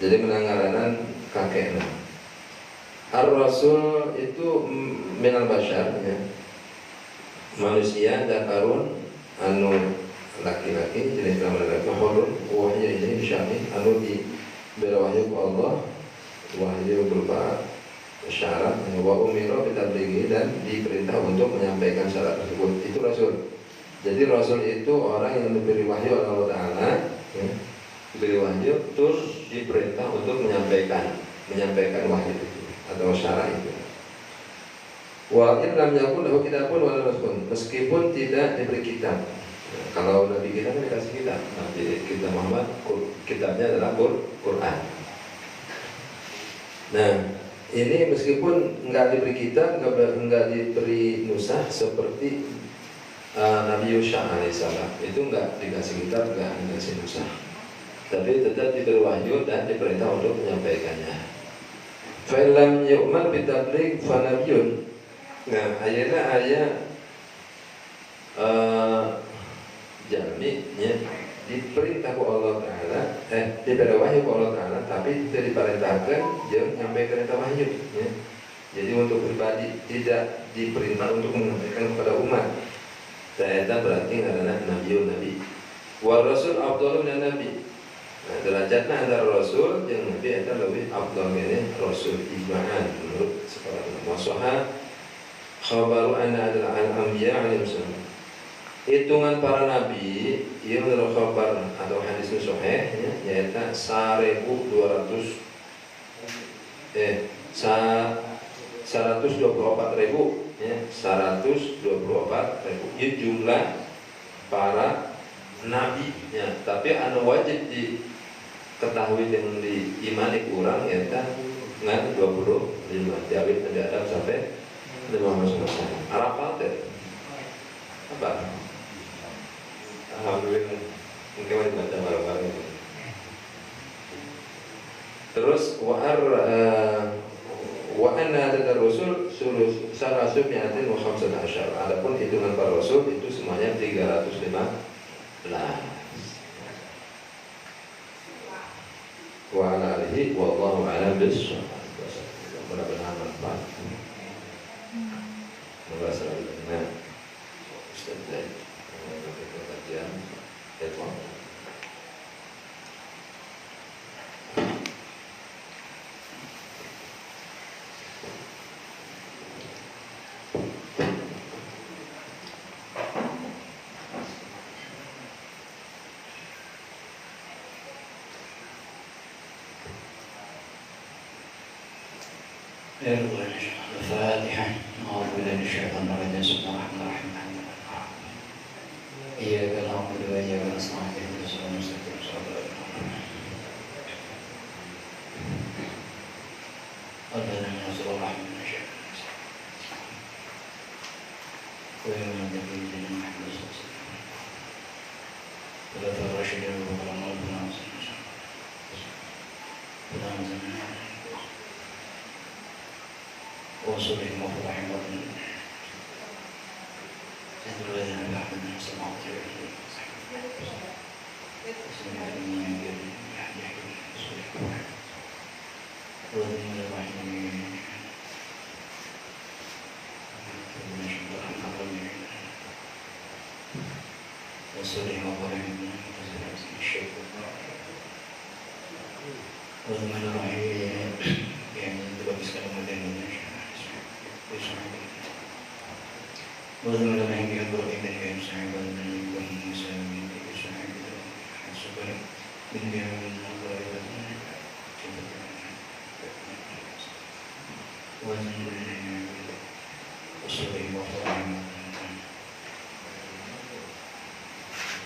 Jadi menangaranan kakekna. Ar-Rasul itu minal bashar ya. Manusia zakarun anu laki-laki jenis kelamin laki hurun wahyu ini disyami anu diberi wahyu ke Allah, wahyu berupa syarat wa umira bitablighi dan diperintah untuk menyampaikan syarat tersebut. Itu Rasul. Jadi Rasul itu orang yang diberi wahyu oleh Allah Ta'ala ya. Diberi wahyu terus diperintah untuk menyampaikan wahyu itu atau syarat itu. Wa in lam yakun lahu kitabun wa rasul, meskipun tidak diberi kitab. Nah, kalau Nabi kita kan dikasih kitab, Nabi kita Muhammad kitabnya adalah Quran. Nah, ini meskipun enggak diberi kitab, enggak diberi nusah seperti Nabi Yusha alaihissalam, itu enggak dikasih kitab, enggak dikasih nusah. Tapi tetap diberi wahyu dan diperintah untuk menyampaikannya. Fa lam yu'mar bitabligh fa nabiyyun. Nah, ayeuna aya jalmi nya diperintah ku Allah Ta'ala diberi wahyu ku Allah Ta'ala tapi tidak diperintahkan jeung nyampaikan eta wahyu ya. Jadi untuk pribadi tidak diperintah untuk menyampaikan kepada umat. Eta berarti ngaranna nabiun nabi. Wa rasul afdalu min nabi. Nah, derajatna antara rasul jeung nabi eta lebih afdal gene rasul ijma'an menurut sekarang masaha khabaru anna adalah al-anbiya alaihi wasallam. Hitungan para nabi ieu menurut khabar atau hadis sahih ya yaitu 124.000 ya 124.000 itu jumlah para nabi ya, tapi anu wajib diketahui dengan diimani kurang yaitu ngan 25 diawit dari Adam sampai Muhammad SAW. Arafat deh. Apa? Alhamdulillah. Mungkin masih baca bareng-bareng. Terus wa anna ada rasul salasun mi'atin wa khamsata asyar. Adapun hitungan para rasul itu semuanya 315. Wa ala alihi wallahu a'lam bissawab. Mudah-mudahan manfaat. Semoga selalu benar. Ustaz Zaid mengikuti kajian Dewan. الفاتحة. أعوذ بالله من الشيطان الرجيم. بسم الله الرحمن الرحيم. إياك نعبد وإياك نستعين اهدنا الصراط المستقيم صراط الذين أنعمت عليهم غير المغضوب عليهم ولا الضالين. خلفاء الراشدين والخلفاء الراشدين وصولهم وفرحهم وابنهم سيد الذين بحمد من السماوات والأرض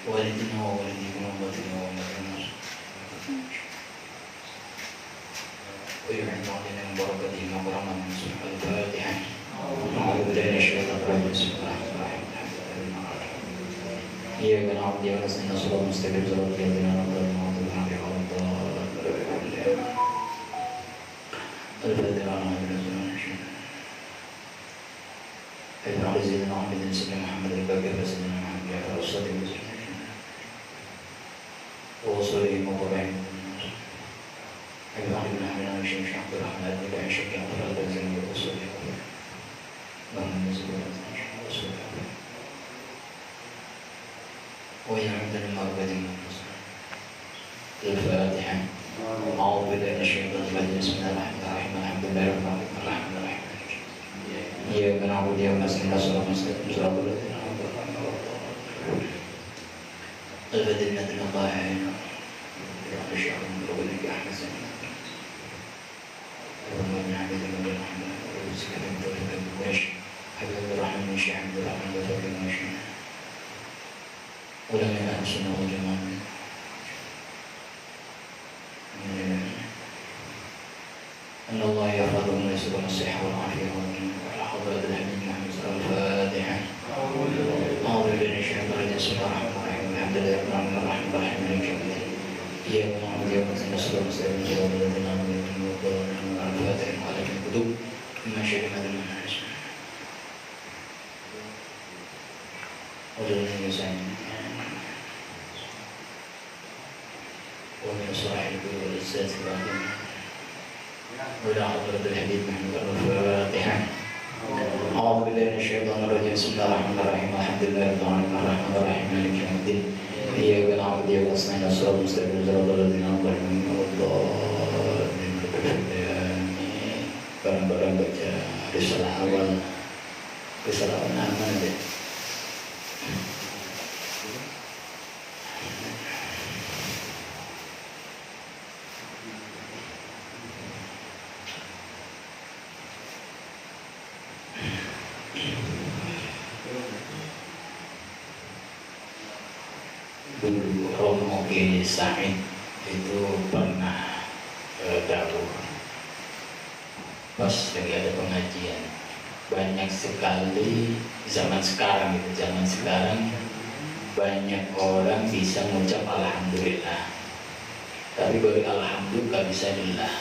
والدنا ووالديكم وأمتنا وأمتنا ويعين علينا من بركتهم وكرمهم سبحانه الفاتحة. أعوذ بالله من الشيطان الرجيم بسم الله الرحمن الرحيم. إياك نعبد وإياك نستعين صراط المستقيم صراط الذين أنعمت عليهم غير المغضوب عليهم ولا الضالين. الفاتحة على على سيدنا محمد سيدنا محمد الباقر سيدنا محمد على الصدق وصلهم وقرهم أيضا ابن حمد عن الشيخ عبد الرحمن بن عشق عبد الرزاق وصلهم اللهم صل على وصلهم ويعمدنا المغفرة الفاتحة. أعوذ بالله من الشيطان الرجيم بسم الله الرحمن الرحيم الحمد لله رب العالمين الرحمن الرحيم إياك نعبد وإياك نستعين صراط المستقيم صراط الذين أنعمت عليهم الذين أنعمت الله عليهم غير المغضوب عليهم ولا الضالين. اللهم عبد من الرحمن ورزق من طريق الوش حبيب الرحمن من شيخ عبد الرحمن وطريق الوش ولم يكن السنة والجماعة أن الله يحفظهم ويسلم الصحة والعافية وعلى حضرة الحبيب محمد صلى الله عليه وسلم. الفاتحة. أعوذ بالله من الشيطان الرجيم بسم الله الرحمن الرحيم الحمد لله رب العالمين الرحمن الرحيم مالك يوم الدين إياك نعبد وإياك نستعين صراط المستقيم صراط الذين أنعمت عليهم غير المغضوب عليهم ولا الضالين. وعليكم الكتب مما شئت من ومن صاحب والإساس العظيم وإلى حضرة الحبيب محمد الفاتحة. أعوذ بالله من الشيطان الرجيم بسم الله الرحمن الرحيم الحمد لله رب العالمين الرحمن الرحيم مالك يوم الدين إياك نعبد وإياك نستعين صراط المستقيم صراط الذين أنعمت عليهم غير الضالين. Barang-barang baca risalah awal mana deh? Dulu Romo Kiai Said itu pernah dawuh pas lagi ada pengajian, banyak sekali zaman sekarang banyak orang bisa mengucap alhamdulillah, tapi baru alhamdulillah gak bisa lillah.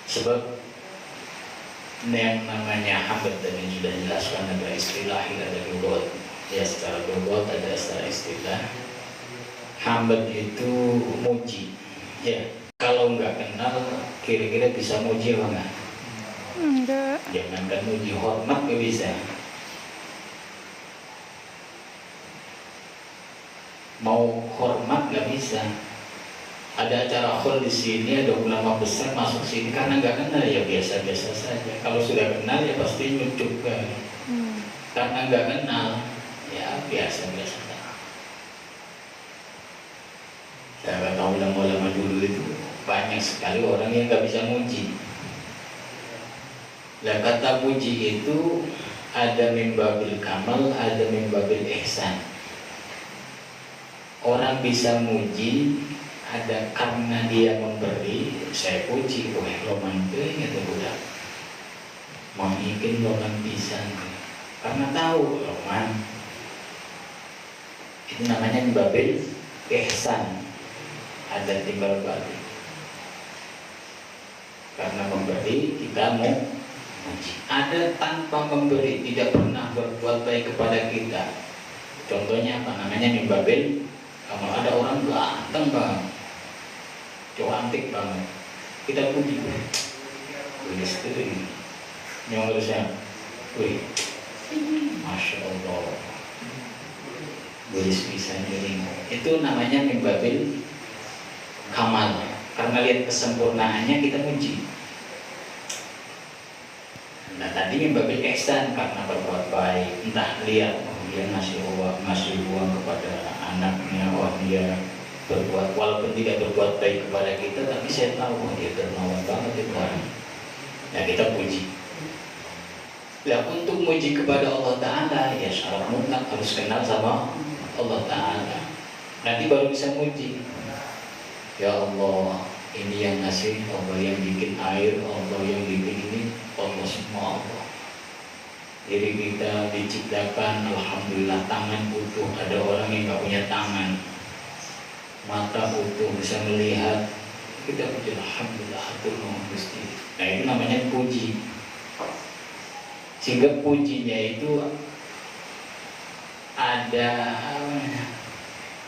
Sebab yang namanya hamd tadi sudah jelaskan, ada istilah, ada lugat. Ya secara lugat ada secara istilah. Hamd itu muji. Ya, kalau nggak kenal kira-kira bisa muji apa enggak? Enggak. Jangankan muji, hormat nggak bisa. Mau hormat nggak bisa. Ada acara khul di sini, ada ulama besar masuk sini karena nggak kenal ya biasa-biasa saja. Kalau sudah kenal ya pasti nyucuk kan. Karena nggak kenal ya biasa-biasa saja. Saya kata ulama-ulama dulu itu banyak sekali orang yang nggak bisa muji. Lah kata puji itu ada min babil kamal, ada min babil ihsan. Orang bisa muji ada karena dia memberi, saya puji, wah loman tuh gitu budak, mau bikin loman bisa, karena tahu loman itu namanya babil ihsan, ada timbal balik. Karena memberi kita mau muji. Ada tanpa memberi tidak pernah berbuat baik kepada kita. Contohnya apa namanya babil Kalau ada orang ganteng banget, cantik banget, kita puji, wih itu ini, yang harusnya, wih, masya Allah, bisa ini, itu namanya min babil kamal, karena lihat kesempurnaannya kita puji. Nah tadi min babil ihsan karena berbuat baik, entah lihat dia ngasih uang kepada anaknya, dia berbuat walaupun tidak berbuat baik kepada kita, tapi saya tahu dia dermawan banget itu orang. Nah kita puji. Nah untuk muji kepada Allah Ta'ala ya syarat mutlak harus kenal sama Allah Ta'ala. Nanti baru bisa muji. Ya Allah, ini yang ngasih, Allah yang bikin air, Allah yang bikin ini, Allah semua Allah. Jadi kita diciptakan, alhamdulillah tangan utuh, ada orang yang nggak punya tangan, mata utuh bisa melihat, kita puji alhamdulillah atur Gusti. Nah itu namanya puji. Sehingga pujinya itu ada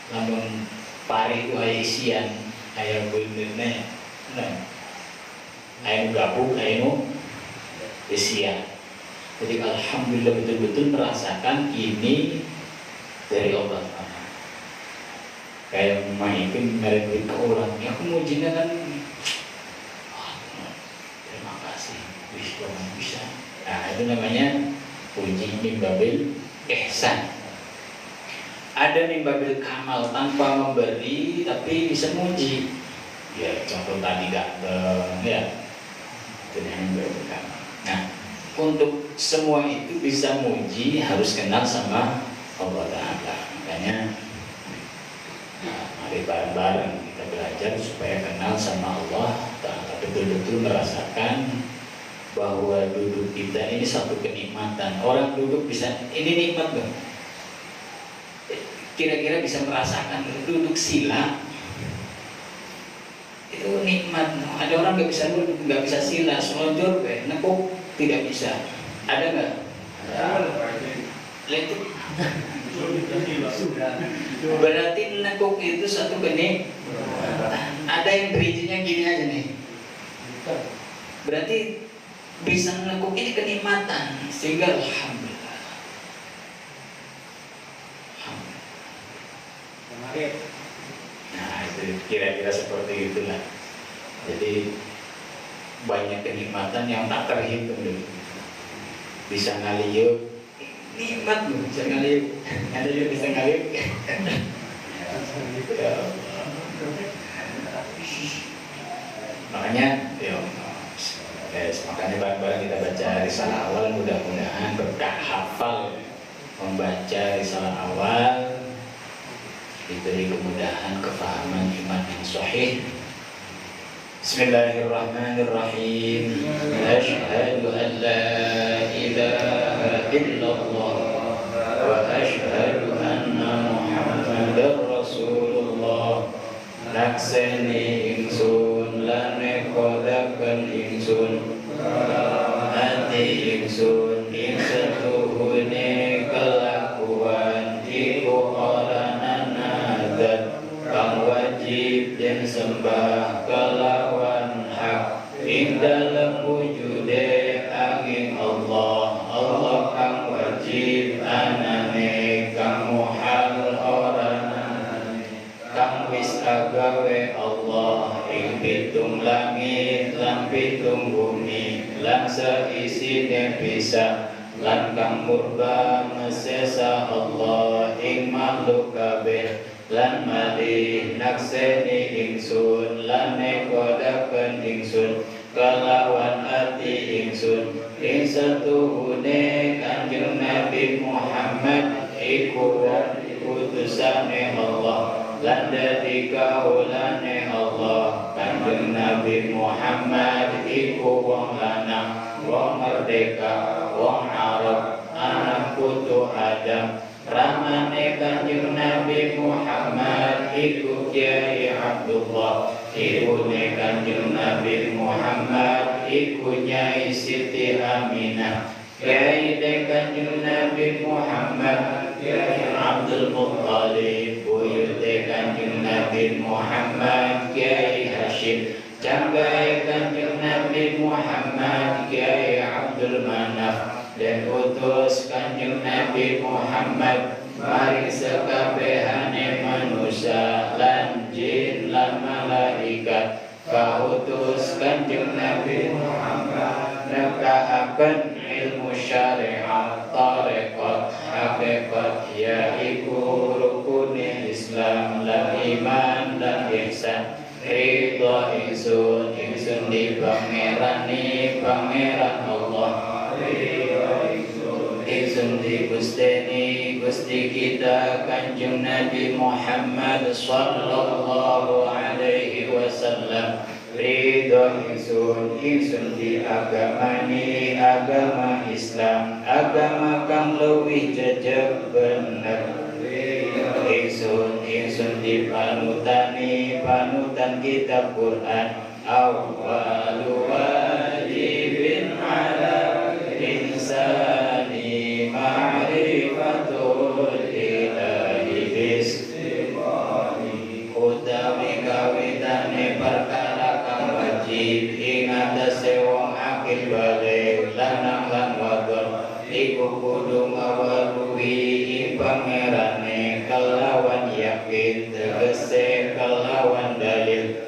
namun pari itu ayah isian, ayah benernya, ayah gabung, ayah isian. Jadi alhamdulillah betul-betul merasakan ini dari Allah Ta'ala. Kayak main itu merekrut ke orang, ya aku mujinya kan, terima kasih, bisa. Nah itu namanya puji min babil ihsan. Ada min babil kamal tanpa memberi tapi bisa muji. Ya contoh tadi ganteng, ya itu yang babil kamal. Nah untuk semua itu bisa muji harus kenal sama Allah Ta'ala. Makanya mari bareng-bareng kita belajar supaya kenal sama Allah Ta'ala, betul-betul merasakan bahwa duduk kita ini satu kenikmatan. Orang duduk bisa, ini nikmat loh. Kira-kira bisa merasakan duduk sila itu nikmat. Ada orang nggak bisa duduk, nggak bisa sila, selonjor, nekuk tidak bisa. Ada nggak? Itu berarti nekuk itu satu benih. Ada yang bridge-nya gini aja nih. Berarti bisa nekuk ini kenikmatan. Sehingga alhamdulillah. Nah itu kira-kira seperti itulah. Jadi banyak kenikmatan yang tak terhitung dulu. Bisa ngaliuk, nikmat loh, bisa ngaliuk, ngaliuk bisa ngaliuk. Makanya, makanya bareng-bareng kita baca risalah awal, mudah-mudahan berkah hafal membaca risalah awal diberi kemudahan kefahaman iman yang sahih. Bismillahirrahmanirrahim. Asyhadu an la ilaha illallah wa asyhadu anna Muhammadar Rasulullah. Laksani ingsun lan kodakan ingsun ati ingsun ing setuhune kelakuan iku ora ana zat kang wajib den sembah kelawan hak ing dalem wujude angin Allah. Allah kang wajib anane kang muhal ora anane kang wis agawe Allah ing pitung langit lan pitung bumi lan saisine bisa lan kang murba mesesa Allah ing makhluk kabeh. Lan malih nakseni ingsun lan nekodaken ingsun kelawan ati ingsun ing setuhune Kanjeng Nabi Muhammad iku utusane Allah lan dadi kaulane Allah. Kanjeng Nabi Muhammad iku wong lanang, wong merdeka, wong Arab, anak putu Adam. Ramane Kanjeng Nabi Muhammad iku Kiai Abdullah, ibune Kanjeng Nabi Muhammad iku Nyai Siti Aminah, Kiai Kanjeng Nabi Muhammad, Kiai Abdul Muttalib, buyut Kanjeng Nabi Muhammad, Kiai Hashim, janggai Kanjeng Nabi Muhammad, Kiai Abdul Manaf, dan utus Kanjeng Nabi Muhammad, mari sekabehane manusia lan jin lan malaikat, kautus Kanjeng Nabi Muhammad, nekaaken ilmu syariat, tarekat, hakikat, yaiku rukunin Islam lan iman lan ihsan. Ridho ingsun di pangerani pangeran Allah. Ridho ingsun di Gusti kita Kanjeng Nabi Muhammad sallallahu alaihi wasallam. Ridho ingsun di agamani agama Islam, agama kang leuwih jejeg bener. Ingsun di panutan kitab Quran. Awwalu wajibin ala insani ma'rifatul ilahi bismillahirrahmanirrahim. Utawi kawitane perkara kang wajib ing atase wong akil balik lanang lan wadon, iku kudu ngaweruhi ing pangerane kelawan yakin, tegese kelawan dalil,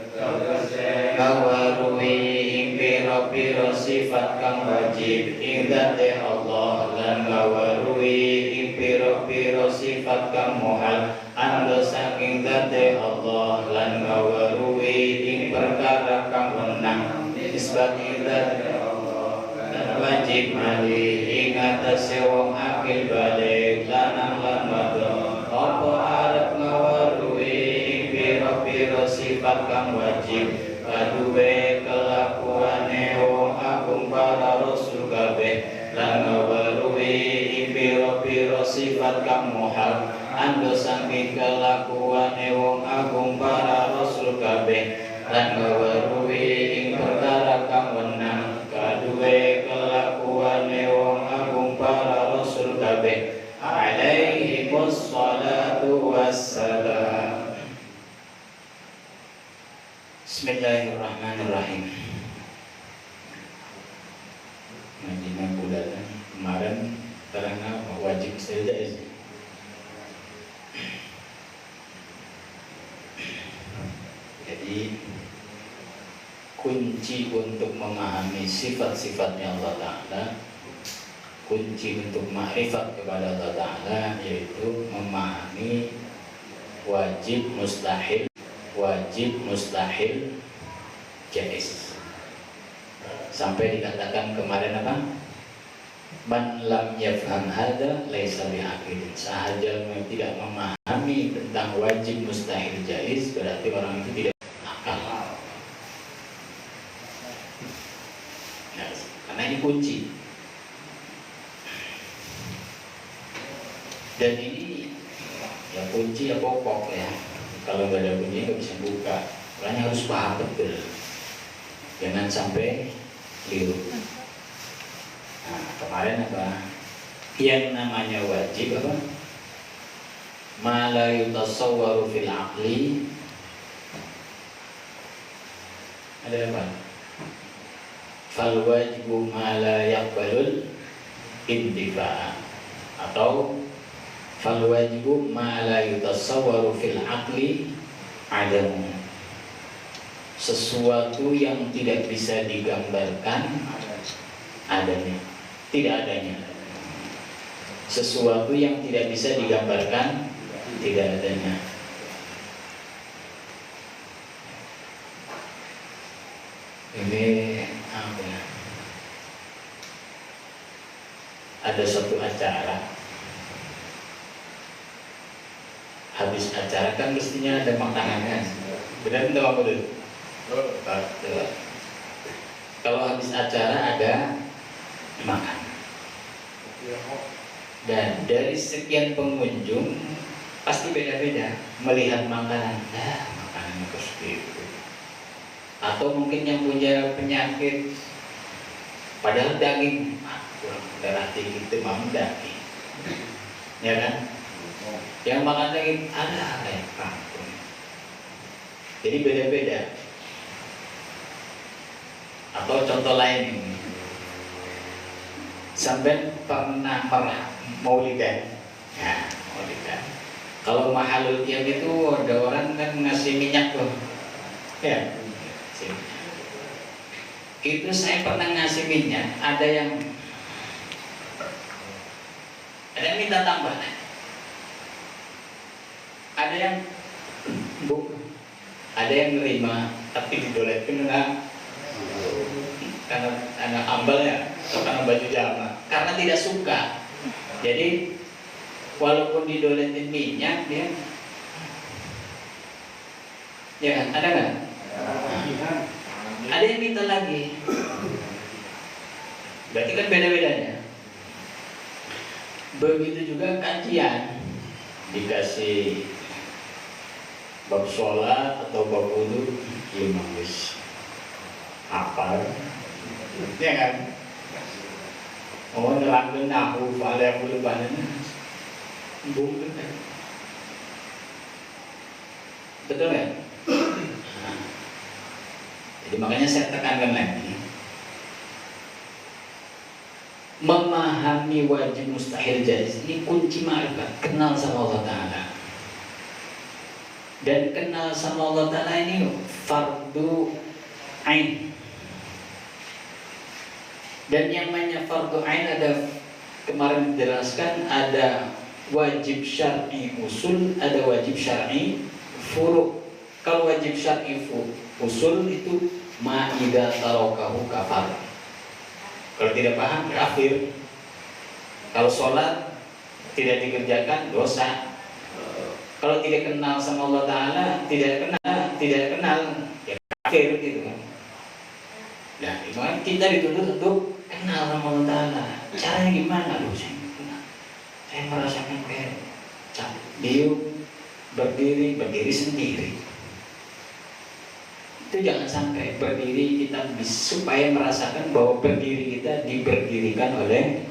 ngaweruhi ing pira-pira sifat kang wajib ing zate Allah, lan ngaweruhi ing pira-pira sifat kang muhal ando saking zate Allah, lan ngaweruhi ing perkara kang wenang disebati zate Allah, lan wajib malih ing atase wong akil balik lanang lan wadon, apa arep ngaweruhi ing pira-pira sifat kang wajib, kaduwe kelakuane wong agung para rasul kabeh, lan ngaweruhi ing pira-pira sifat kang muhal ando saking kelakuane wong agung para rasul kabeh, lan ngaweruhi ing perkara kang wenang, kaduwe kelakuane wong agung para rasul kabeh, alaihi wassalatu wassalam. Bismillahirrahmanirrahim. Ngajinya bulan kemarin karena wajib sajdah. Jadi kunci untuk memahami sifat-sifatnya Allah Ta'ala, kunci untuk ma'rifat kepada Allah Ta'ala, yaitu memahami wajib mustahil jaiz. Sampai dikatakan kemarin apa? Man lam yafham hadza laisa bi'aqidin. Sahaja yang tidak memahami tentang wajib mustahil jaiz, berarti orang itu tidak akal. Nah, karena ini kunci. Dan ini ya kunci ya pokok ya. Kalau nggak ada kunci nggak bisa buka. Makanya harus paham betul. Jangan sampai keliru. Nah, kemarin apa? Yang namanya wajib apa? Ma la yutasawwaru fil aqli. Ada apa? Fal wajibu ma la yaqbalul intifa'a. Atau fal wajibu ma la yutasawwaru fil aqli adamu. Sesuatu yang tidak bisa digambarkan adanya, tidak adanya. Sesuatu yang tidak bisa digambarkan tidak adanya. Ini apa ya? Ada satu acara. Habis acara kan mestinya ada makanannya. Benar tidak apa betul? Kalau habis acara ada makan. Dan dari sekian pengunjung pasti beda-beda melihat makanan. Makanan seperti itu. Atau mungkin yang punya penyakit Padahal daging, darah tinggi itu memang daging, ya kan? Yang makan daging ada yang kampung. Jadi beda-beda. Atau contoh lain ini, sampai pernah maulidan. Nah, maulidan. Kalau mahalul qiyam itu ada orang kan ngasih minyak tuh, ya. Itu saya pernah ngasih minyak, ada yang minta tambah, ada yang ada yang nerima tapi didoletin karena ambalnya atau karena baju jama, karena tidak suka. Jadi walaupun didoletin minyak dia, ya kan, ada nggak? Ada yang minta lagi. Berarti kan beda-bedanya. Begitu juga kajian, dikasih bab sholat atau bab wudu, imam wis apa? Ya kan? Oh, nerangkeun nahu fa'ala yaqulu banana. Betul ya? Jadi makanya saya tekankan lagi, memahami wajib mustahil jaiz ini kunci ma'rifat, kenal sama Allah Ta'ala. Dan kenal sama Allah Ta'ala ini fardu ain. Dan yang namanya fardu ain ada, kemarin dijelaskan, ada wajib syar'i usul, ada wajib syar'i furu'. Kalau wajib syar'i usul itu ma'idha tarokahu kafar. Kalau tidak paham, kafir. Kalau sholat tidak dikerjakan, dosa. Kalau tidak kenal sama Allah Ta'ala, tidak kenal, ya kafir gitu kan. Nah, makanya kita dituntut untuk kenal sama Allah Ta'ala. Caranya gimana? Loh, saya merasakan kayak biu berdiri sendiri. Itu jangan sampai berdiri kita supaya merasakan bahwa berdiri kita diberdirikan oleh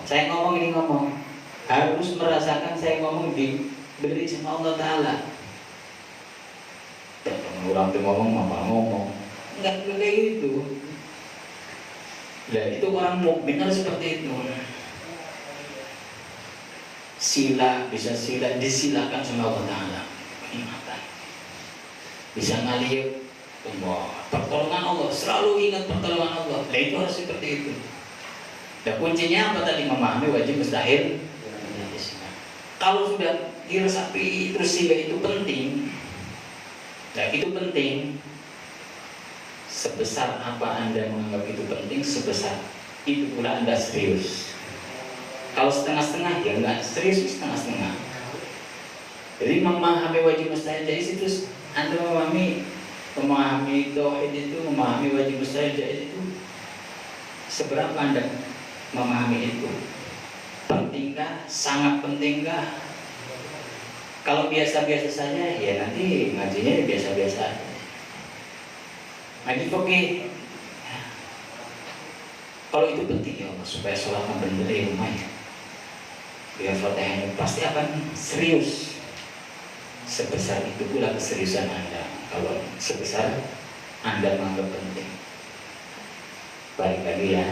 saya ngomong harus merasakan saya ngomong diberi sama Allah Ta'ala. Orang tuh ngomong nggak kayak gitu. Nah, itu orang mukmin harus seperti itu. Bisa disilakan sama Allah Ta'ala, kenikmatan. Bisa ngalir, pertolongan Allah, selalu ingat pertolongan Allah. Nah, itu harus seperti itu. Dan kuncinya apa tadi? Memahami wajib mustahil. Kalau sudah diresapi terus sehingga itu penting. Nah, itu penting. Sebesar apa Anda menganggap itu penting, sebesar itu pula Anda serius. Kalau setengah-setengah, ya enggak serius, setengah-setengah. Jadi memahami wajib mustahil jaiz itu Anda memahami tauhid itu, memahami wajib mustahil jaiz itu, seberapa Anda memahami itu? Pentingkah? Sangat pentingkah? Kalau biasa-biasa saja, ya nanti ngajinya biasa-biasa aja. Ngaji fikih. Kalau itu penting ya Allah, supaya sholatnya benar di rumah ya. Biar Fatihahnya pasti akan serius. Sebesar itu pula keseriusan Anda. Kalau sebesar Anda menganggap penting. Balik lagi ya.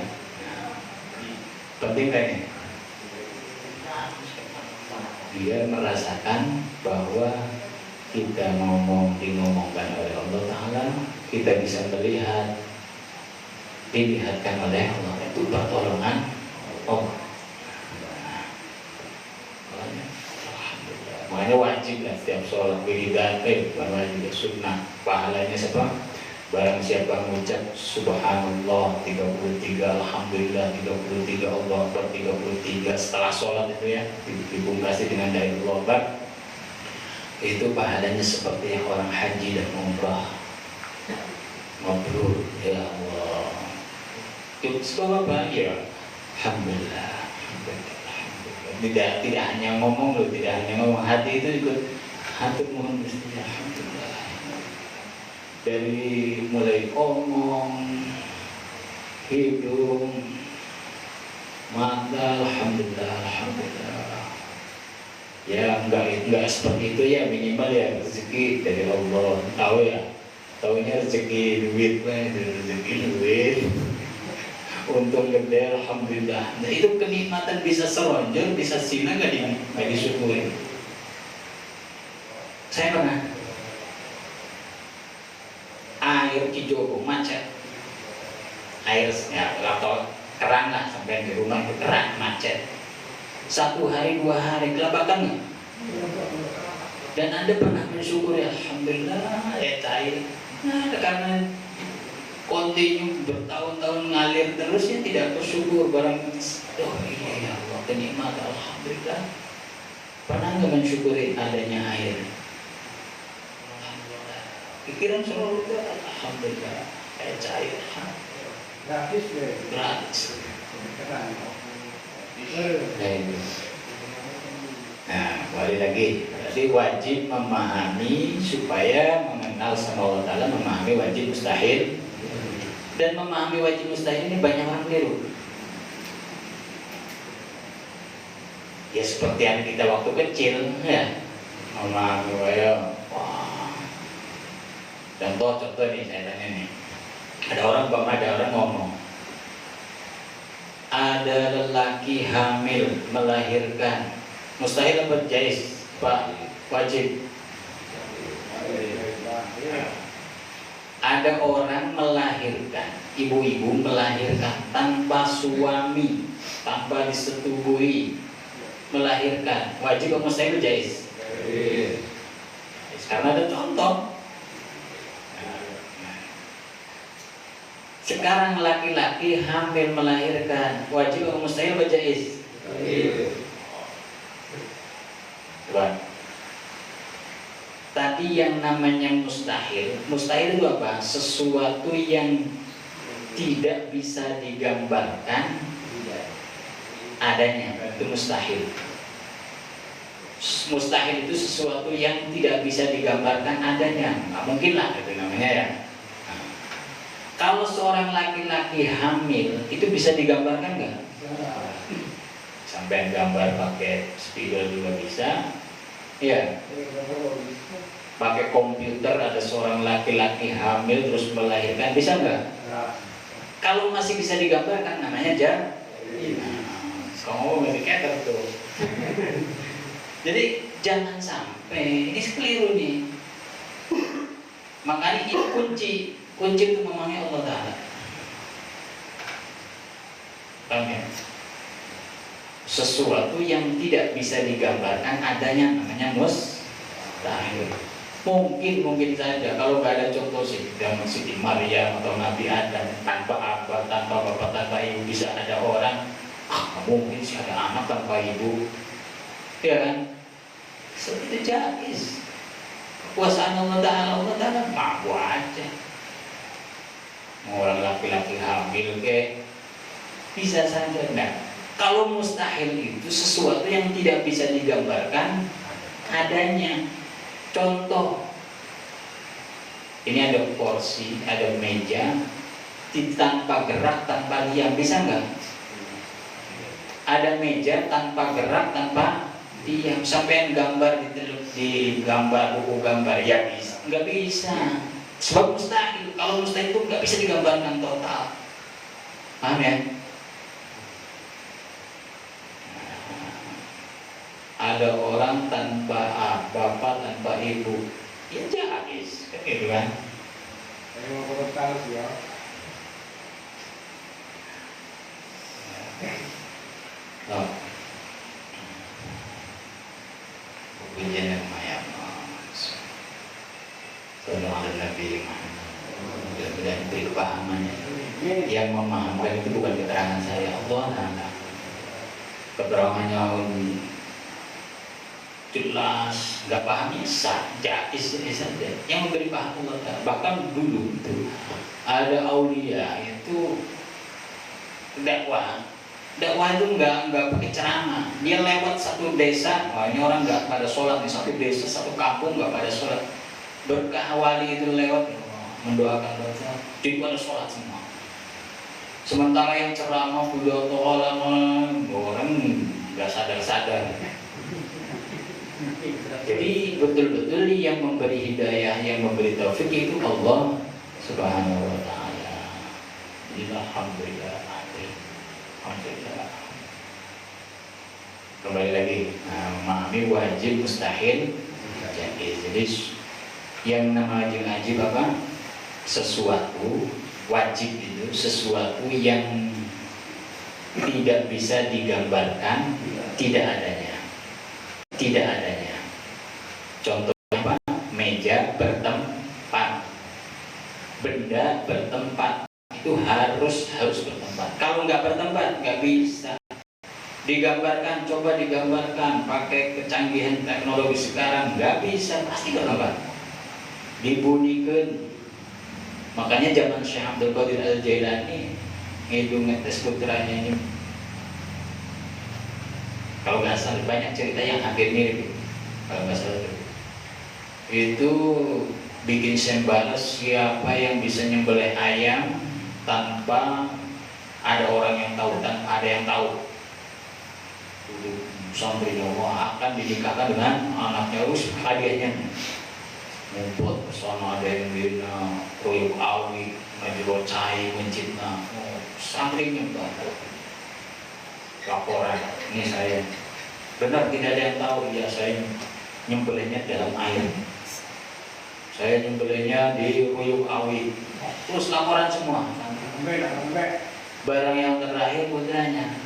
Penting kan ya? Dia merasakan bahwa kita ngomongkan oleh Allah Ta'ala, kita bisa melihat, dilihatkan oleh Allah, itu pertolongan Allah. Makanya wajib lah setiap sholat wiridan, bukan wajib, sunnah. Pahalanya siapa? Barang siapa mengucap Subhanallah 33, Alhamdulillah 33, Allah Akbar 33 setelah sholat itu ya, dibungkasi dengan Allahu Akbar, itu pahalanya seperti yang orang haji dan umrah. Mabrur ya Allah. Itu sebab apa? Ya Alhamdulillah. Tidak hanya ngomong loh, tidak hanya ngomong, hati itu ikut hatur mohon mesti Alhamdulillah. Dari mulai omong, hidung, mata, alhamdulillah. Ya enggak seperti itu ya, minimal ya rezeki dari Allah. Tahu ya, tahunya rezeki duit lah, rezeki duit. Untung gede, alhamdulillah. Nah itu kenikmatan bisa seronjol, bisa sina nggak disyukuri. Saya pernah air Cijogo macet, air ya, atau keran lah, sampai di rumah itu keran macet. 1 hari 2 hari kelabakan nggak? Dan Anda pernah mensyukuri, alhamdulillah ya cair. Nah, karena kontinu bertahun-tahun ngalir terus ya tidak bersyukur barang. Oh iya ya Allah, kenikmatan, alhamdulillah. Pernah nggak mensyukuri adanya air? Alhamdulillah. Pikiran selalu itu alhamdulillah kayak cair. Gratis deh. Gratis. Nah, kembali lagi. Jadi wajib memahami supaya mengenal sama Allah Ta'ala, memahami wajib mustahil. Dan memahami wajib mustahil ini banyak orang keliru. Ya seperti yang kita waktu kecil ya, memahami wajib. Wah. Contoh nih saya tanya nih. Ada orang ngomong, ada lelaki hamil melahirkan, mustahil apa jais Pak? Wajib. Ada orang melahirkan, ibu-ibu melahirkan tanpa suami, tanpa disetujui, melahirkan, wajib apa mustahil jais? Karena ada contoh. Sekarang laki-laki hamil melahirkan, wajib atau mustahil atau jaiz? Coba. Tadi yang namanya mustahil itu apa? Sesuatu yang tidak bisa digambarkan adanya, itu mustahil. Mustahil itu sesuatu yang tidak bisa digambarkan adanya. Nggak mungkin lah itu namanya ya. Kalau seorang laki-laki hamil itu bisa digambarkan nggak? Sampai gambar pakai spidol juga bisa, ya. Pakai komputer ada seorang laki-laki hamil terus melahirkan, bisa nggak? Kalau masih bisa digambarkan namanya kamu masih keter tuh. Jadi jangan sampai ini keliru nih. Makanya ini kunci itu memahami Allah Ta'ala. Sesuatu yang tidak bisa digambarkan adanya namanya mustahil. Mungkin saja kalau nggak ada contoh zaman Siti Maryam atau Nabi Adam, tanpa abah, tanpa bapak, tanpa ibu bisa ada orang. Mungkin sih ada anak tanpa ibu, ya kan? Seperti itu jais. Kekuasaan Allah Ta'ala mampu aja. Orang laki-laki hamil bisa saja. Nah, kalau mustahil itu sesuatu yang tidak bisa digambarkan adanya. Contoh, ini ada kursi, ada meja, tanpa gerak, tanpa diam, bisa nggak? Ada meja tanpa gerak, tanpa diam. Sampai gambar di gambar buku gambar, ya bisa? Nggak bisa. Sebab mustahil. Kalau mustahil itu nggak bisa digambarkan total. Paham ya? Ada orang tanpa bapak, tanpa ibu, ya jais, gitu kan? Oh. Pujian yang maya Sallallahu Nabi Muhammad. Mudah-mudahan beri kepahamannya. Yang memahamkan itu bukan keterangan saya, Allah Ta'ala. Keterangannya jelas, nggak paham sah, jais ini saja. Yang memberi paham Allah Ta'ala. Bahkan dulu itu ada aulia itu dakwah itu nggak pakai ceramah. Dia lewat satu desa, ini orang nggak pada sholat nih, satu desa, satu kampung nggak pada sholat. Berkah wali itu lewat mendoakan doa, jadi pada sholat semua. Sementara yang ceramah beliau orang nggak sadar-sadar. Jadi betul-betul yang memberi hidayah, yang memberi taufik itu Allah Subhanahu wa taala. Alhamdulillah. Alhamdulillah. Kembali lagi, memahami wajib, mustahil, jaiz. Jadi yang nama wajib apa? Sesuatu wajib itu sesuatu yang tidak bisa digambarkan, tidak adanya. Tidak adanya. Contohnya apa? Meja bertempat, benda bertempat itu harus bertempat. Kalau nggak bertempat nggak bisa digambarkan. Coba digambarkan pakai kecanggihan teknologi sekarang nggak bisa, pasti bertempat. Dibunyikan. Makanya zaman Syekh Abdul Qadir Al-Jailani ngidung ngetes putranya ini. Kalau nggak salah banyak cerita yang hampir mirip. Kalau nggak salah itu bikin sembala siapa yang bisa nyembelih ayam tanpa ada orang yang tahu, tanpa ada yang tahu. Santrinya akan dinikahkan dengan anaknya, terus hadiahnya ngumpul ke sana, ada yang bina koyok awi, ngejrocai, mencitna, santrinya banget. Laporan, ini saya benar tidak ada yang tahu, ya saya nyembelihnya dalam air, saya nyembelihnya di koyok awi, terus laporan semua. Barang yang terakhir putranya,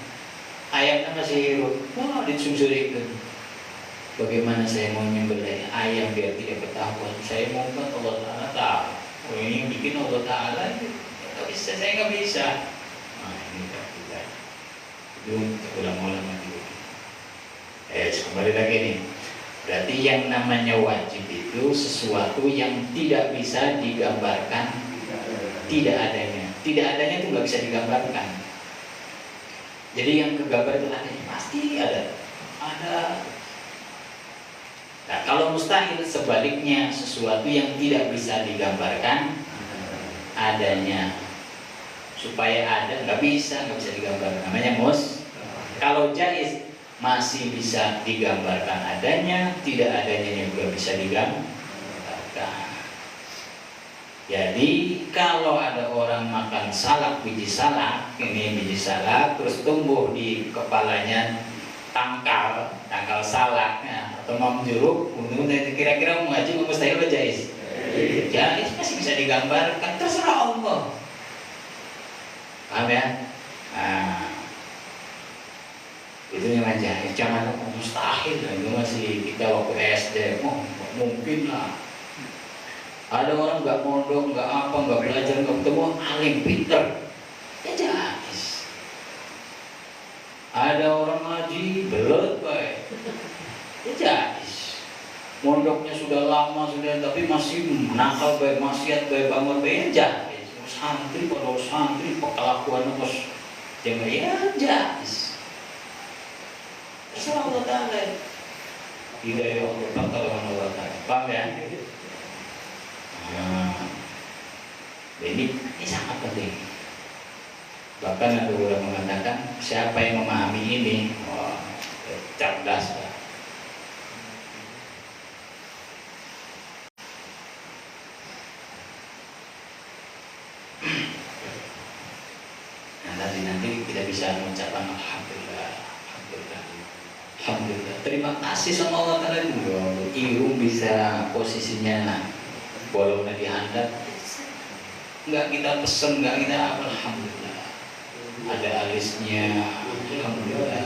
ayamnya masih hidup, wah disungsurikan. Bagaimana saya mau nyembelih ayam biar tidak ketahuan? Saya mau buat Allah Ta'ala tahu. Oh ini yang bikin Allah Ta'ala itu nggak bisa, saya nggak bisa. Nah ini tak bisa. Itu ulang-ulang lagi. Kembali lagi nih. Berarti yang namanya wajib itu sesuatu yang tidak bisa digambarkan, tidak adanya. Tidak adanya itu nggak bisa digambarkan. Jadi yang kegambar itu adanya pasti ada. Nah, kalau mustahil sebaliknya, sesuatu yang tidak bisa digambarkan adanya. Supaya ada, nggak bisa digambarkan. Namanya Kalau jaiz masih bisa digambarkan adanya, tidak adanya juga bisa digambarkan. Jadi kalau ada orang makan salak, biji salak, terus tumbuh di kepalanya tangkal salaknya atau mam jeruk, kira-kira mengaji mustahil atau jaiz? Jaiz, masih bisa digambarkan, terserah Allah. Paham ya? Nah, itu yang jaiz. Jangan mustahil, itu masih kita waktu SD, mungkin lah. Ada orang nggak mondok, nggak apa, nggak belajar, nggak ketemu alim pinter, ya jaiz. Ada orang ngaji belut baik, ya jaiz. Mondoknya sudah lama tapi masih nakal baik, maksiat baik, bangun baik, ya jaiz. Santri pada santri pekelakuan bos, jangan ya jaiz. Terserah Allah Ta'ala. Hidayah Allah, pertolongan Allah Ta'ala. Paham ya? Nah, ini sangat penting. Bahkan ada orang mengatakan siapa yang memahami ini, cerdas. Nah, nanti kita bisa mengucapkan Alhamdulillah. Terima kasih sama Allah Ta'ala. Irung bisa posisinya walaupun dihandap, nggak kita pesen, nggak kita apa, alhamdulillah. Ada alisnya, alhamdulillah.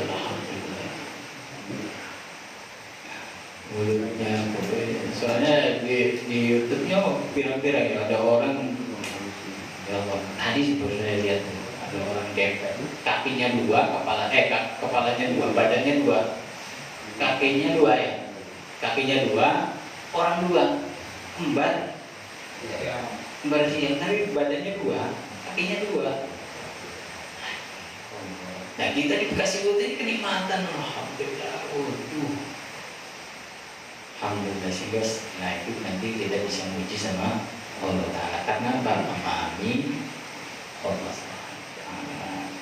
Mulutnya, soalnya di YouTube-nya pirang-pirang ya, ada orang ya, tadi baru saya lihat ada orang dempet, kakinya dua, kepalanya dua, badannya dua, kakinya dua ya, kakinya dua, orang dua, kembar siang, tapi badannya dua, kakinya dua. Nah kita dikasih ini kenikmatan, alhamdulillah. Alhamdulillah sih guys. Nah itu nanti kita bisa muji sama Allah Ta'ala. Karena memahami Allah Ta'ala.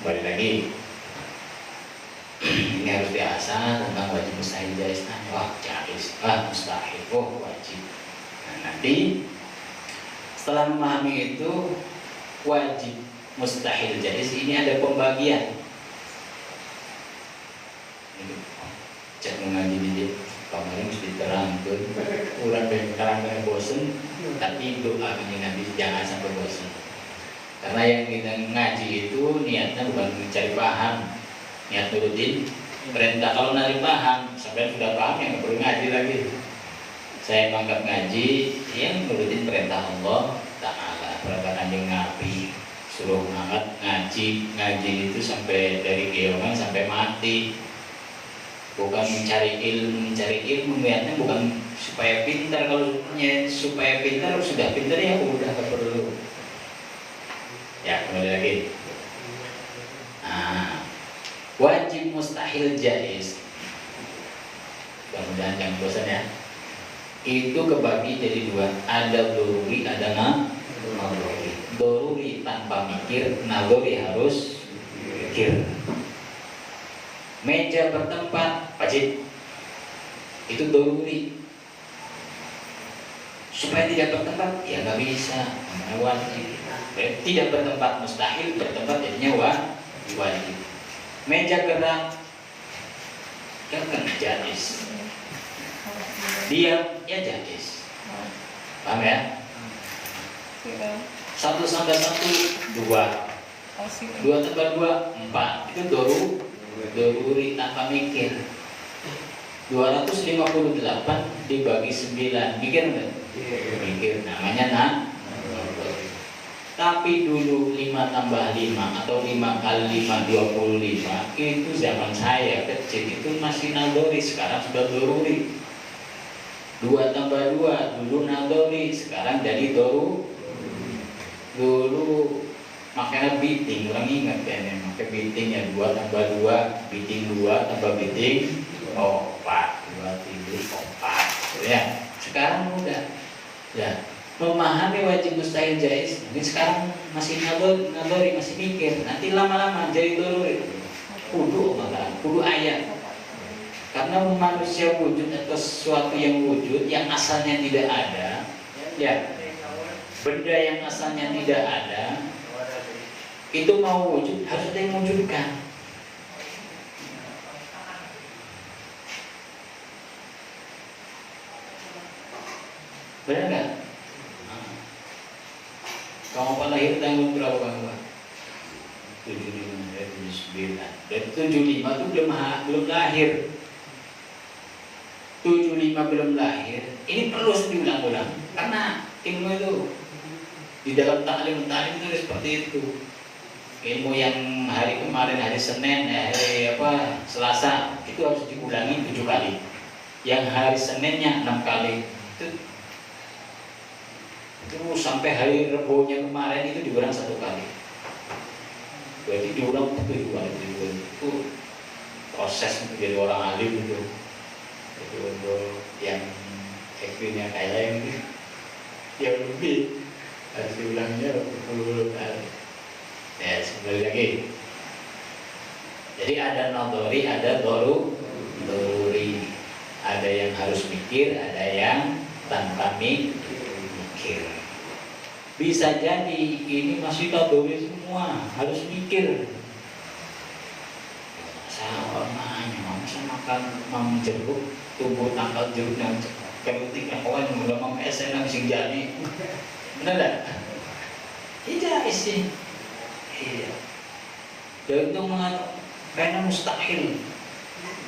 Balik lagi. Ini harus diasah tentang wajib mustahil jaiz. Wah jaiz, mustahil, wajib. Nah, nanti setelah memahami itu wajib mustahil jaiz ini ada pembagian. Cek mengaji di kemarin mesti terangkan kurang dari terangkan bosen, tapi doa ini Nabi jangan sampai bosen. Karena yang kita ngaji itu niatnya bukan mencari paham, niat nurutin perintah. Kalau nari paham, sampai sudah paham ya nggak perlu ngaji lagi. Saya menganggap ngaji yang nurutin perintah Allah Ta'ala, perintah Kanjeng Nabi, suruh mengangkat ngaji itu sampai dari kehilangan sampai mati. Bukan mencari ilmu niatnya bukan supaya pintar. Kalau supaya pintar sudah pintar ya udah nggak perlu. Ya kembali lagi. Nah, wajib mustahil jaiz. Mudah-mudahan jangan bosan ya. Itu kebagi jadi dua. Ada doruri, ada naluri. Doruri tanpa mikir, naluri harus mikir. Meja bertempat wajib, itu doruri. Supaya tidak bertempat ya nggak bisa, namanya wajib. Tidak bertempat mustahil, bertempat jadinya wajib. Meja gerak kan jaiz, diam ya jaiz. Paham ya? 1 tambah 1 2, 2 tambah 2 4, itu doruri tanpa mikir. 258 dibagi 9, mikir nggak? Mikir, namanya Tapi dulu 5 tambah 5 atau 5 kali 5 25 itu zaman saya kecil itu masih naluri, sekarang sudah doruri. 2 tambah 2 dulu naluri, sekarang jadi dulu makanya biting, orang ingat ya, pakai biting ya 2 tambah 2, biting 2 tambah biting 4, 2 timbul 4 ya. Sekarang udah ya memahami wajib mustahil jaiz. Ini sekarang masih naluri, masih mikir, nanti lama-lama jadi doruri. Kudu ayat. Karena manusia wujud atau sesuatu yang wujud yang asalnya tidak ada, ya benda yang asalnya tidak ada itu mau wujud harus ada yang mewujudkan. Benar nggak? Kamu apa lahir tahun berapa kamu? 75 dari 9. Dari 75 itu belum lahir. 75 belum lahir. Ini perlu diulang-ulang karena ilmu itu di dalam taklim itu seperti itu. Ilmu yang hari kemarin, hari Senin, Selasa itu harus diulangi 7 kali. Yang hari Seninnya 6 kali. Terus sampai hari Rebonya kemarin itu diulang 1 kali. Berarti diulang 7 kali. Itu proses untuk jadi orang alim itu. Itu untuk yang ekstrimnya kayak ini, yang lebih harus diulangnya 10 kali. Ya, sekali lagi. Jadi ada naluri, ada doruri. Ada yang harus mikir, ada yang tanpa mikir. Bisa jadi ini masih naluri semua, harus mikir. Saya masa makan jeruk, tumbuh tangkal jeruknya kemudian kawan udah mau SN bisa jadi. Benar tak? Tidak sih. Iya. Dan itu karena mustahil,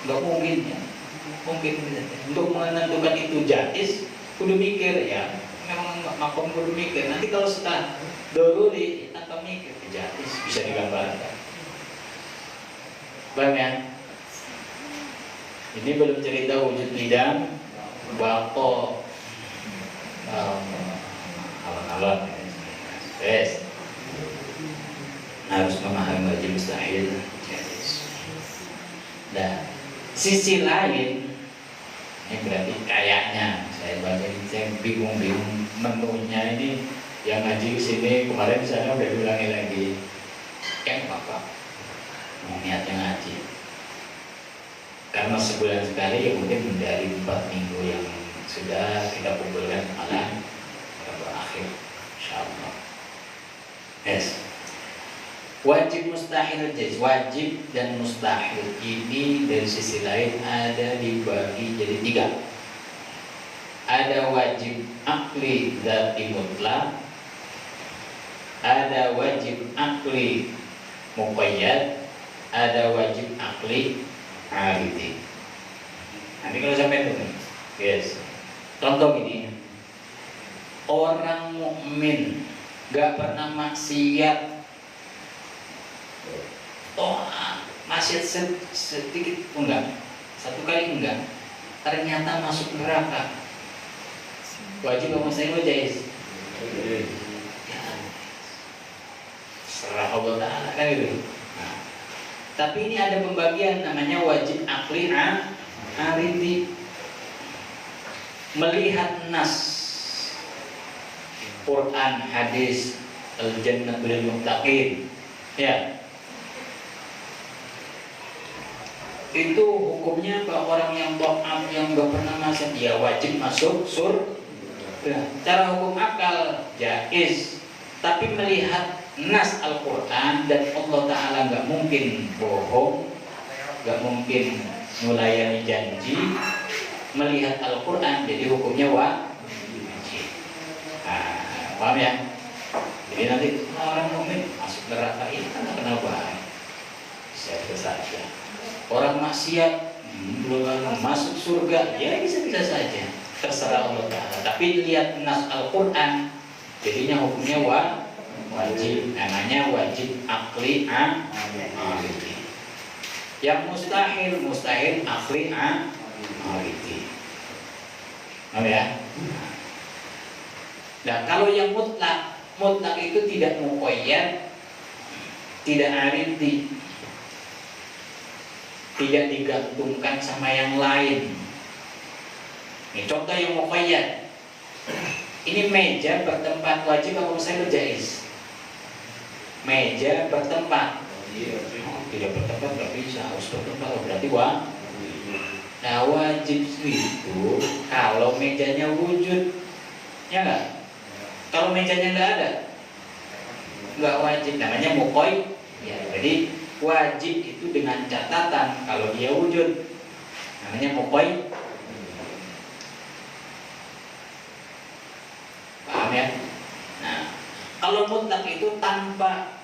nggak mungkin ya. Mungkin untuk menentukan itu jaiz, kudu mikir ya. Memang makom kudu mikir. Nanti kalau sudah doruri tanpa mikir, jaiz bisa digambarkan. Paham ya? Ini belum cerita wujud lidang, bako, alon-alon. Yes. Harus memahami wajib mustahil jaiz. Dan sisi lain, ini berarti kayaknya saya baca ini saya bingung menunya ini yang ngaji ke sini kemarin sana udah diulangi lagi. Yang apa? niatnya ngaji. Karena sebulan sekali ya mungkin dari 4 minggu yang sudah kita kumpulkan malam berakhir insyaallah. Yes. Wajib mustahil jaiz. Wajib dan mustahil ini dari sisi lain ada dibagi jadi 3. Ada wajib akli dzati mutlak, ada wajib akli muqayyad, ada wajib akli aridi. Nanti kalau sampai itu, yes. Contoh ini, orang mukmin gak pernah maksiat, maksiat sedikit pun enggak, 1 kali enggak, ternyata masuk neraka. Wajib apa mustahil jaiz? Ya, serah Allah Ta'ala kan gitu. Nah, tapi ini ada pembagian namanya wajib akli aridi. Melihat nas Quran, hadis, al-jannatu lil muttaqin, ya, itu hukumnya bahwa orang yang ta'am yang gak pernah masuk dia wajib masuk surga. Cara hukum akal jaiz, tapi melihat nas Al-Quran dan Allah Ta'ala gak mungkin bohong, gak mungkin melayani janji. Melihat Al-Quran jadi hukumnya wajib. Paham ya? Jadi nanti orang mukmin masuk neraka ini karena kenapa? Bisa saja. Orang maksiat belum masuk surga, ya bisa-bisa saja. Terserah Allah Ta'ala. Tapi lihat nas Al-Quran, jadinya hukumnya wajib. Namanya wajib akli aridi. Yang mustahil akli aridi. Nah ya. Nah kalau yang mutlak itu tidak muqayyad, tidak aridi, tidak digantungkan sama yang lain. Ini contoh yang muqayyad. Ini meja bertempat wajib apa mustahil jaiz? Meja bertempat. Tidak bertempat nggak bisa, harus bertempat berarti wajib. Nah wajib itu kalau mejanya wujud, ya nggak? Kalau mejanya nggak ada, nggak wajib. Namanya muqayyad. Ya, jadi wajib itu dengan catatan kalau dia wujud, namanya muqayyad. Paham ya? Nah, kalau mutlak itu tanpa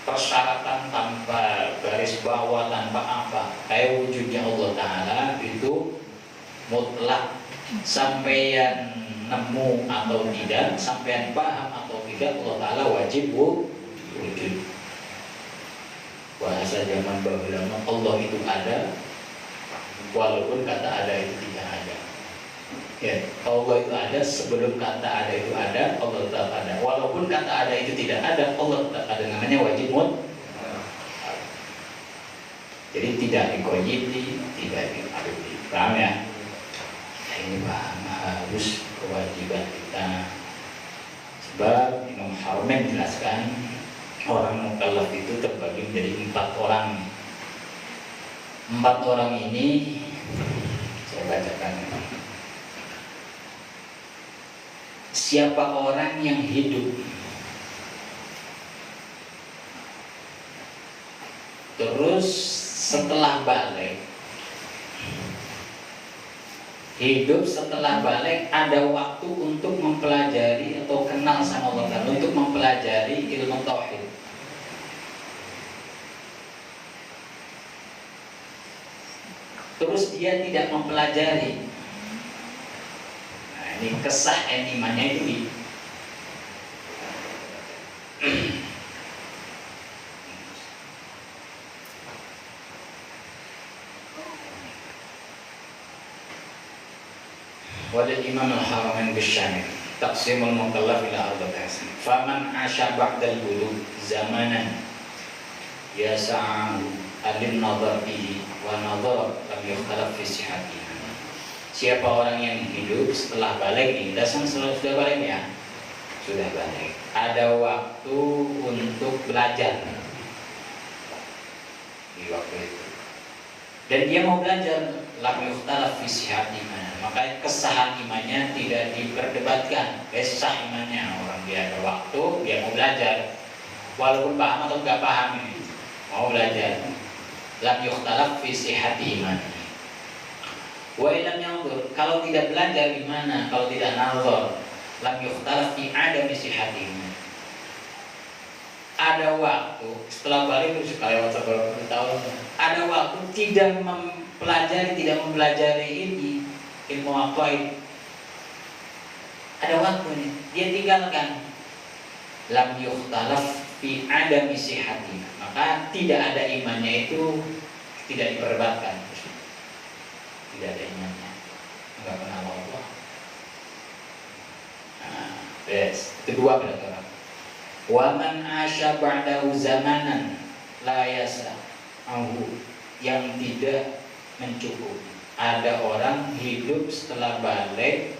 persyaratan, tanpa garis bawah, tanpa apa, kayak wujudnya Allah Ta'ala itu mutlak. Sampean nemu atau tidak, sampean paham atau tidak, Allah Ta'ala wajib wujud. Bahasa zaman bahula Allah itu ada, walaupun kata ada itu tidak ada. Ya, Allah itu ada sebelum kata ada itu ada, Allah tetap ada. Walaupun kata ada itu tidak ada, Allah tetap ada. Namanya wajib mutlak. Jadi tidak dikoyiti, tidak diarti. Paham ya? Nah, ini paham harus kewajiban kita. Sebab Imam Haramain menjelaskan orang mukallaf itu terbagi menjadi 4 orang. 4 orang ini saya bacakan. Siapa orang yang hidup terus setelah balik, hidup setelah balik ada waktu untuk mempelajari atau kenal sama Allah, untuk mempelajari ilmu tauhid. Terus dia tidak mempelajari. Nah, ini kesah imannya itu di Wajah Imam Al-Haramain Bisyamil Taqsimul Mukallaf ila arba'ati ahsan. Faman asya ba'dal bulugh zamanan yasa'u alin nadhar bihi wa nadhar lam yukhtalaf fi sihhatihi. Siapa orang yang hidup setelah balik nih, sudah balik ya? Sudah balik. Ada waktu untuk belajar. di waktu itu. Dan dia mau belajar, lam yukhtalaf fi sihhat iman. Maka kesahan imannya tidak diperdebatkan, sah imannya. Orang dia ada waktu, dia mau belajar, walaupun paham atau nggak paham ini, mau belajar. Lam yukhtalaf fi sihhat iman. Wa ilam yanzur, kalau tidak belajar gimana? Kalau tidak nazar, lam yukhtalaf fi adami sihhat iman. Ada waktu setelah balik itu sekali waktu berapa tahun, ada waktu tidak mempelajari ini ilmu aqaid. Ada waktu nih dia tinggalkan, lam yukhtalaf fi adami sihhati, maka tidak ada imannya itu tidak diperdebatkan, tidak ada imannya, enggak kenal Allah. Nah, kedua berarti orang. Wa man asya ba'dahu zamanan la yasa'ahu, yang tidak mencukupi. Ada orang hidup setelah balik,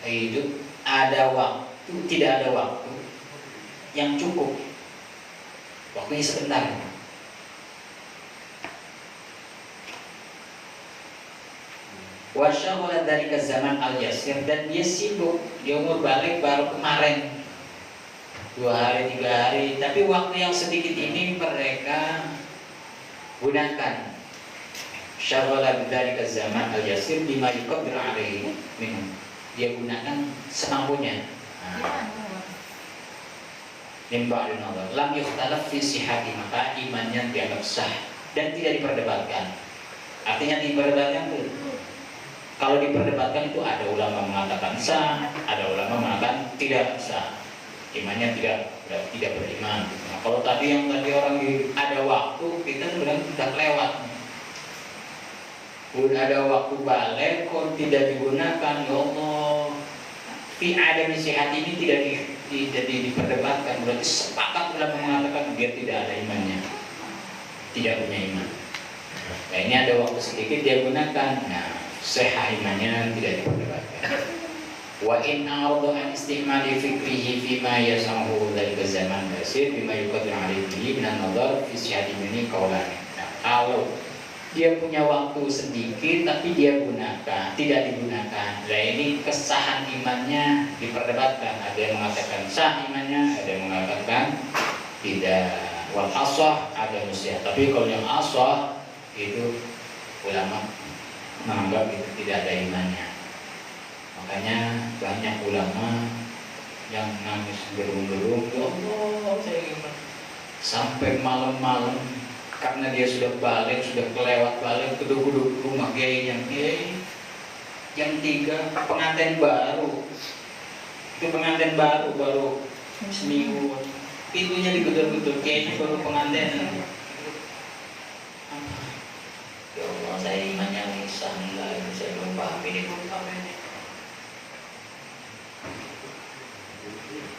hidup ada waktu, tidak ada waktu yang cukup, waktunya sebentar. Wa syaghala dzalika zaman al-yasir, dan dia sibuk, dia umur balik baru kemarin 2 hari 3 hari, tapi waktu yang sedikit ini mereka gunakan. Syaghala bidzalika zaman al-yasir bima yuqaddir alaihi minhu, dia gunakan semampunya. Nimba al-nazar lam yukhtalaf fi sihhati, maka imannya dianggap sah dan tidak diperdebatkan. Artinya diperdebatkan itu, kalau diperdebatkan itu ada ulama mengatakan sah, ada ulama mengatakan tidak sah, imannya tidak beriman. Nah, kalau tadi yang orang ada waktu, kita bilang sudah lewat. Udah ada waktu balik kok tidak digunakan, ya Allah. Fi adami sihhat ini tidak diperdebatkan, berarti sepakat ulama mengatakan dia tidak ada imannya, tidak punya iman. Nah, ini ada waktu sedikit dia gunakan, nah sehat imannya tidak diperdebatkan. Wa in a'rada an istimali fikrihi fima yasahu dzalika zaman basir bima yuqaddir alaihi min an-nazar fi sihhati ini qaulan. Nah, kalau dia punya waktu sedikit tapi dia gunakan, tidak digunakan, nah ini kesahan imannya diperdebatkan. Ada yang mengatakan sah imannya, ada yang mengatakan tidak. Wal ashah ada musya, tapi kalau yang ashah itu ulama menganggap itu tidak ada imannya. Makanya banyak ulama yang nangis gerung-gerung, ya Allah, sampai malam-malam karena dia sudah balik, sudah kelewat balik, kedua-dua rumah kiai yang 3 pengantin baru. Itu pengantin baru seminggu, pintunya digedor-gedor, kiainya baru pengantin. Ya Allah, saya imannya lisan lah, saya belum paham ini.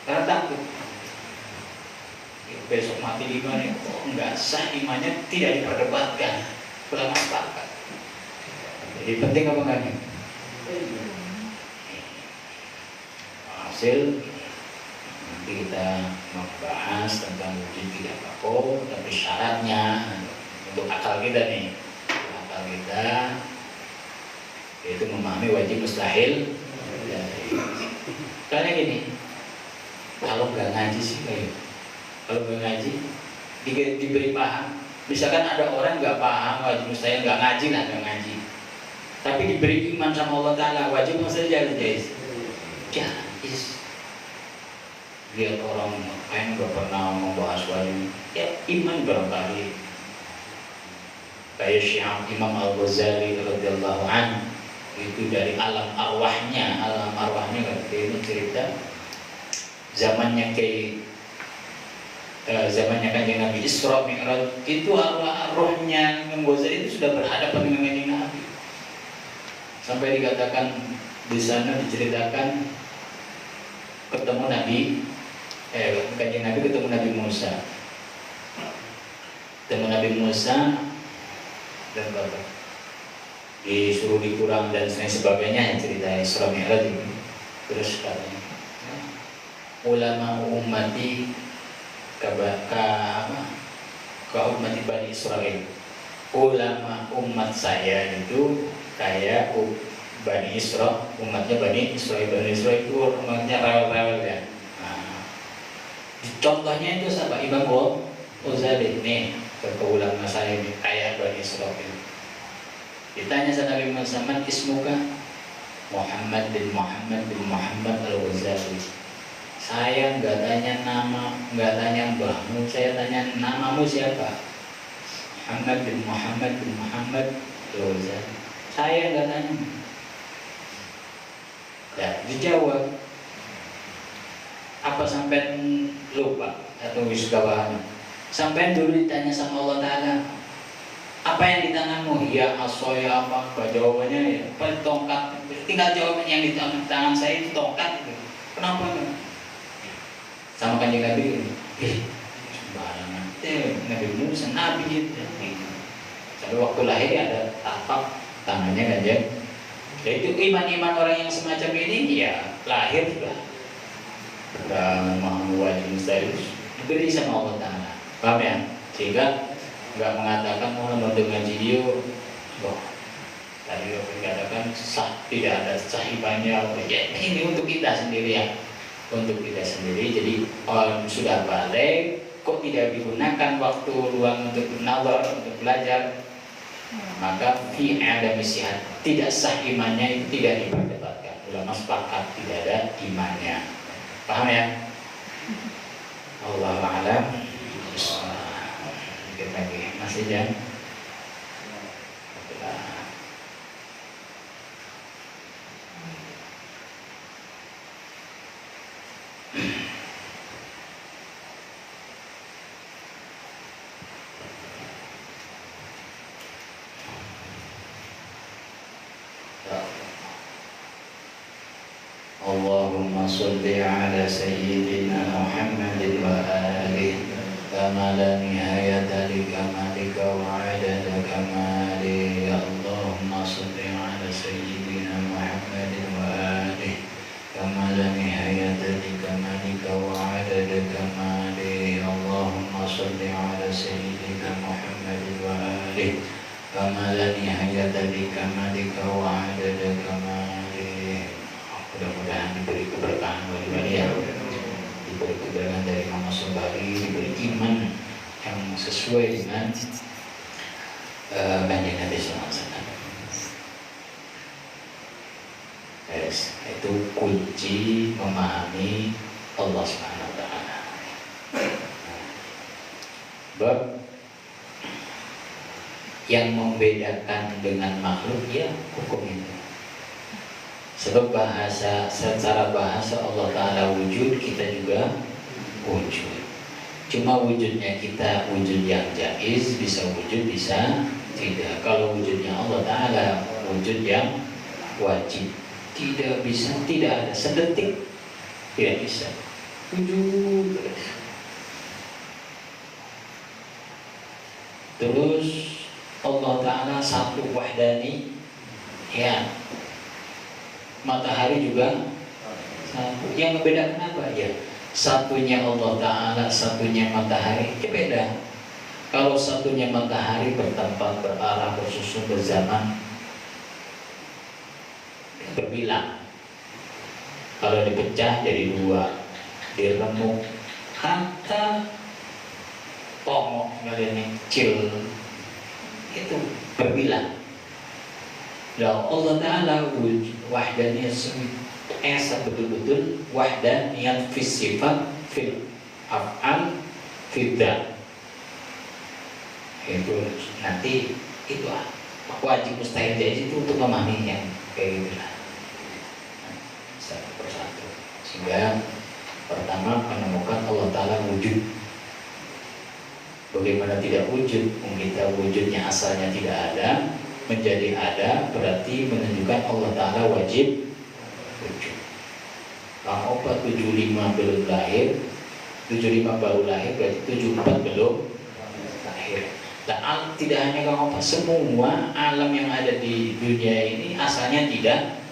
Karena takut besok mati di mana, kok enggak sah imannya, tidak diperdebatkan, ulama sepakat. Jadi penting apa enggak nih? Hasil nanti kita membahas tentang wujud tidak takut, tapi syaratnya untuk akal kita nih, akal kita yaitu memahami wajib mustahil. Karena gini, kalau nggak ngaji sih kayak, kalau nggak ngaji diberi paham. Misalkan ada orang nggak paham wajib mustahil, nggak ngaji lah, nggak ngaji, tapi diberi iman sama Allah Taala, wajib mustahil jais. Lihat orang yang nggak pernah membahas wajib, ya iman barangkali. Kayak Syekh Imam Al-Ghazali radhiyallahu anhu, itu dari alam arwahnya kan, ini cerita zamannya zamannya Kanjeng Nabi Isra Mi'raj, itu arwahnya Imam Ghazali itu sudah berhadapan dengan Kanjeng Nabi, sampai dikatakan di sana diceritakan ketemu Kanjeng Nabi ketemu Nabi Musa, dan disuruh dikurang dan sebagainya, yang cerita Isra Mi'raj ini. Terus katanya, ulama ummati kaum Bani Israel. Ulama umat saya itu kayak Bani Israel, umatnya Bani Israel. Bani Israel itu umatnya rewel-rewel ya. Nah, contohnya itu siapa? Imam Ghazali nih, ke ulama saya ini kayak Bani Israel. Ditanya sama Nabi Muhammad, ismuka? Muhammad bin Muhammad al-Ghazali. Saya nggak tanya nama, nggak tanya mbahmu, saya tanya namamu siapa? Muhammad bin Muhammad al-Ghazali. Saya nggak tanya. Ya, dijawab. Apa sampai lupa atau wisdawan? Sampai dulu ditanya sama Allah Ta'ala, apa yang di tanganmu? Ya asoya apa jawabannya ya tongkat. Tinggal jawabannya yang di tangan saya itu tongkat itu. Kenapa? Sama kanjeng Nabi. Sembarangan. Nabi Musa Nabi itu. Sampai waktu lahir ada tapak tangannya kanjeng. Jadi iman-iman orang yang semacam ini ya lahir sudah maha wajib mustahil diberi sama Allah Ta'ala. Paham ya? Sehingga nggak mengatakan mau ngaji yuk, tadi aku dikatakan sah, tidak ada sahibannya. Ya ini untuk kita sendiri ya, untuk kita sendiri. Jadi orang sudah balik, kok tidak digunakan waktu luang untuk nazar, untuk belajar, maka fi adami sihat, tidak sah imannya, itu tidak diperdebatkan. Ulama sepakat tidak ada imannya. Paham ya? Allahu a'lam. Sedikit lagi masih jam. Allahumma salli ala sayyidina Muhammadin wa alihi kama la nihayata li kamalika wa adada kamali. Allahumma salli ala sayyidina Muhammadin wa alihi kama la nihayata li kamalika wa adada kamali. Allahumma salli ala sayyidina Muhammadin wa alihi kama la nihayata li kamalika wa adada kamali. Mudah-mudahan diberi keberkahan bagi ya, diberi keberkahan dari Mama Sobari, diberi iman yang sesuai dengan kanjeng Nabi SAW. Yes, itu kunci memahami Allah Subhanahu Wa Taala. Bab yang membedakan dengan makhluk ya hukum itu. Sebab secara bahasa Allah Ta'ala wujud, kita juga wujud. Cuma wujudnya kita wujud yang jaiz, bisa wujud, bisa tidak. Kalau wujudnya Allah Ta'ala wujud yang wajib, tidak bisa, tidak ada sedetik, tidak bisa wujud. Terus Allah Ta'ala satu wahdani ya. Matahari juga satu. Yang membedakan apa ya? Satunya Allah Ta'ala, satunya matahari, ya beda. Kalau satunya matahari bertempat, berarah, bersusun, berzaman, berbilang. Kalau dipecah jadi dua, diremuk, hatta pomok kalian kecil, itu berbilang. Dan Allah Ta'ala wahdaniyah esa betul-betul wahdaniyah fis sifat fil af'al fidda. Itu nanti itu wajib mustahil jadi itu untuk memahami yang kayak gitu lah, satu persatu. Sehingga pertama menemukan Allah Ta'ala wujud. Bagaimana tidak wujud? Kita wujudnya asalnya tidak ada, menjadi ada, berarti menunjukkan Allah Ta'ala wajib wujud. Kalau 75 belum lahir, 75 baru lahir, berarti 74 belum lahir. Dan tidak hanya Kang Opa, semua alam yang ada di dunia ini asalnya tidak.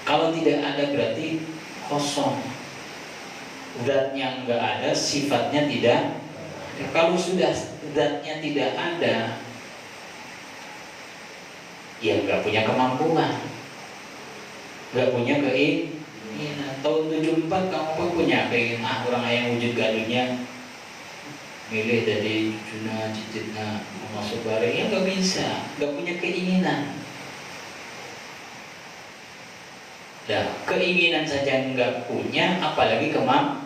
Kalau tidak ada berarti kosong. Zat yang enggak ada, sifatnya tidak Ya, kalau sudah zatnya tidak ada, ya nggak punya kemampuan, nggak punya keinginan. Tahun 74 kamu punya keinginan orang yang wujud gadunya milih dari cucuna cicitna masuk bareng, ya nggak bisa, nggak punya keinginan. Nah, keinginan saja nggak punya, apalagi kemampuan.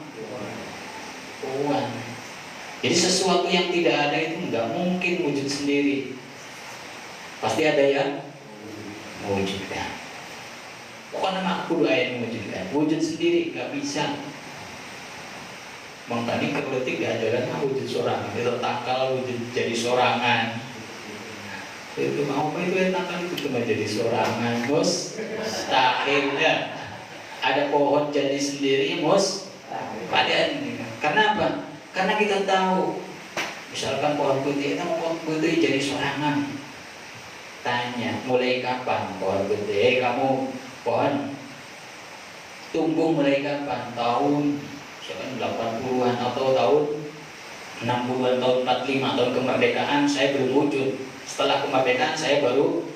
Jadi sesuatu yang tidak ada itu nggak mungkin wujud sendiri. Pasti ada yang mewujudkan. Pokoknya aku doa yang mewujudkan. Wujud sendiri nggak bisa. Makanya kerletik gak ada kan wujud sorangan. Itu takal wujud jadi sorangan. Itu mau apa itu yang takal itu cuma jadi sorangan. Mustahil ya. Ada pohon jadi sendiri padahal. Karena apa? Karena kita tahu, misalkan pohon putih, kita mau pohon putih jadi sorangan. Tanya, mulai kapan pohon putih? Kamu pohon tumbuh mulai kapan? Tahun misalkan 80-an atau tahun 60-an, tahun 45, tahun kemerdekaan saya belum wujud. Setelah kemerdekaan saya baru.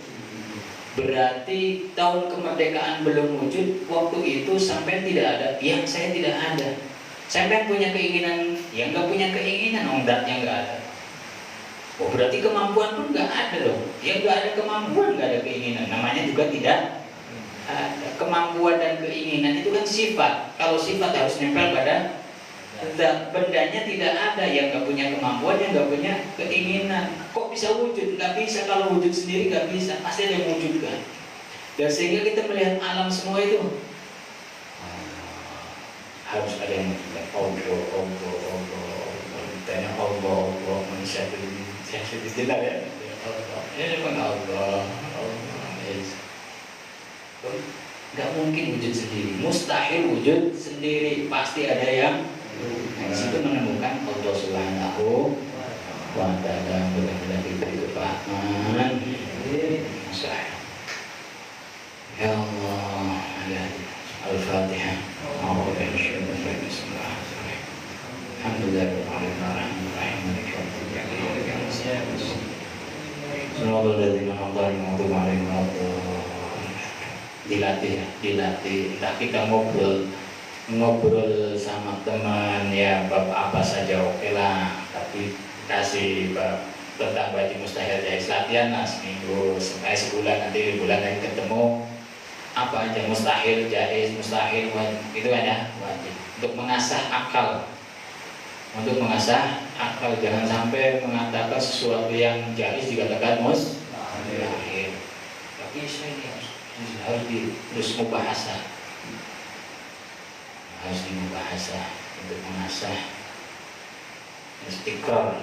Berarti tahun kemerdekaan belum wujud, waktu itu sampai tidak ada, yang saya tidak ada. Sampai punya keinginan, yang nggak punya keinginan, datnya nggak ada. Oh berarti kemampuan pun nggak ada loh. Yang nggak ada kemampuan nggak ada keinginan, namanya juga tidak ada. Kemampuan dan keinginan itu kan sifat. Kalau sifat harus nempel pada bendanya, tidak ada yang nggak punya kemampuan, yang nggak punya keinginan. Kok bisa wujud? Nggak bisa. Kalau wujud sendiri nggak bisa, pasti ada yang wujudkan. Dan sehingga kita melihat alam semua itu harus ada yang mewujudkan. Allah, ditanya Allah, manusia itu tidak ya. Ini memang Allah. Nggak mungkin wujud sendiri, mustahil wujud sendiri, pasti ada yang. Nah, disitu menemukan Allah Subhanahu wa Ta'ala. Mudah-mudahan diberi kefahaman. Ya Allah, ya Al-Fatihah. Dilatih. Entah kita ngobrol sama teman ya bab apa saja oke lah, tapi kasih bab tentang baju mustahil jahis latihan lah seminggu sampai sebulan, nanti bulan lagi ketemu apa aja mustahil jahis mustahil wajib, itu ada wajib untuk mengasah akal. Untuk mengasah akal, jangan sampai mengatakan sesuatu yang jahis dikatakan mustahil. Tapi saya harus terus mubahasa, harus dimubahasa untuk mengasah istiqrar,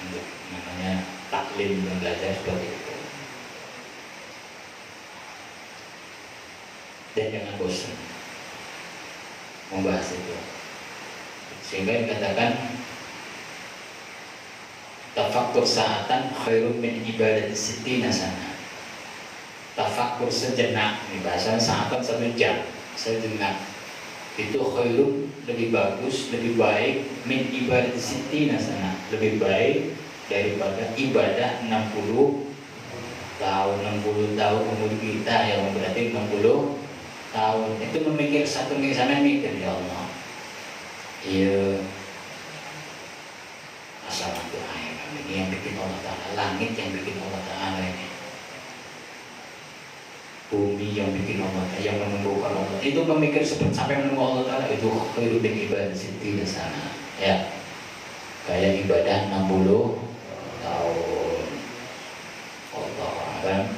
untuk namanya taklim dan belajar seperti itu. Dan jangan bosan membahas itu, sehingga dikatakan tafakkur sa'atan khairun min ibadati sittina sana. Tafakkur sejenak, ini bahasa sa'atan 1 jam, sejenak itu khairun, lebih bagus, lebih baik min ibadati sittina sana, lebih baik daripada ibadah 60 tahun umur kita yang berarti 60 tahun. Itu memikir satu misalnya mikir, ya Allah, iya asal doa ini yang bikin Allah Ta'ala, langit yang bikin Allah Ta'ala ini, bumi yang bikin Allah Ta'ala, yang menumbuhkan Allah. Itu memikir sampai menunggu Allah Ta'ala, itu hidup ibadah siti di sana ya, kayak ibadah 60 tahun. Allah akan.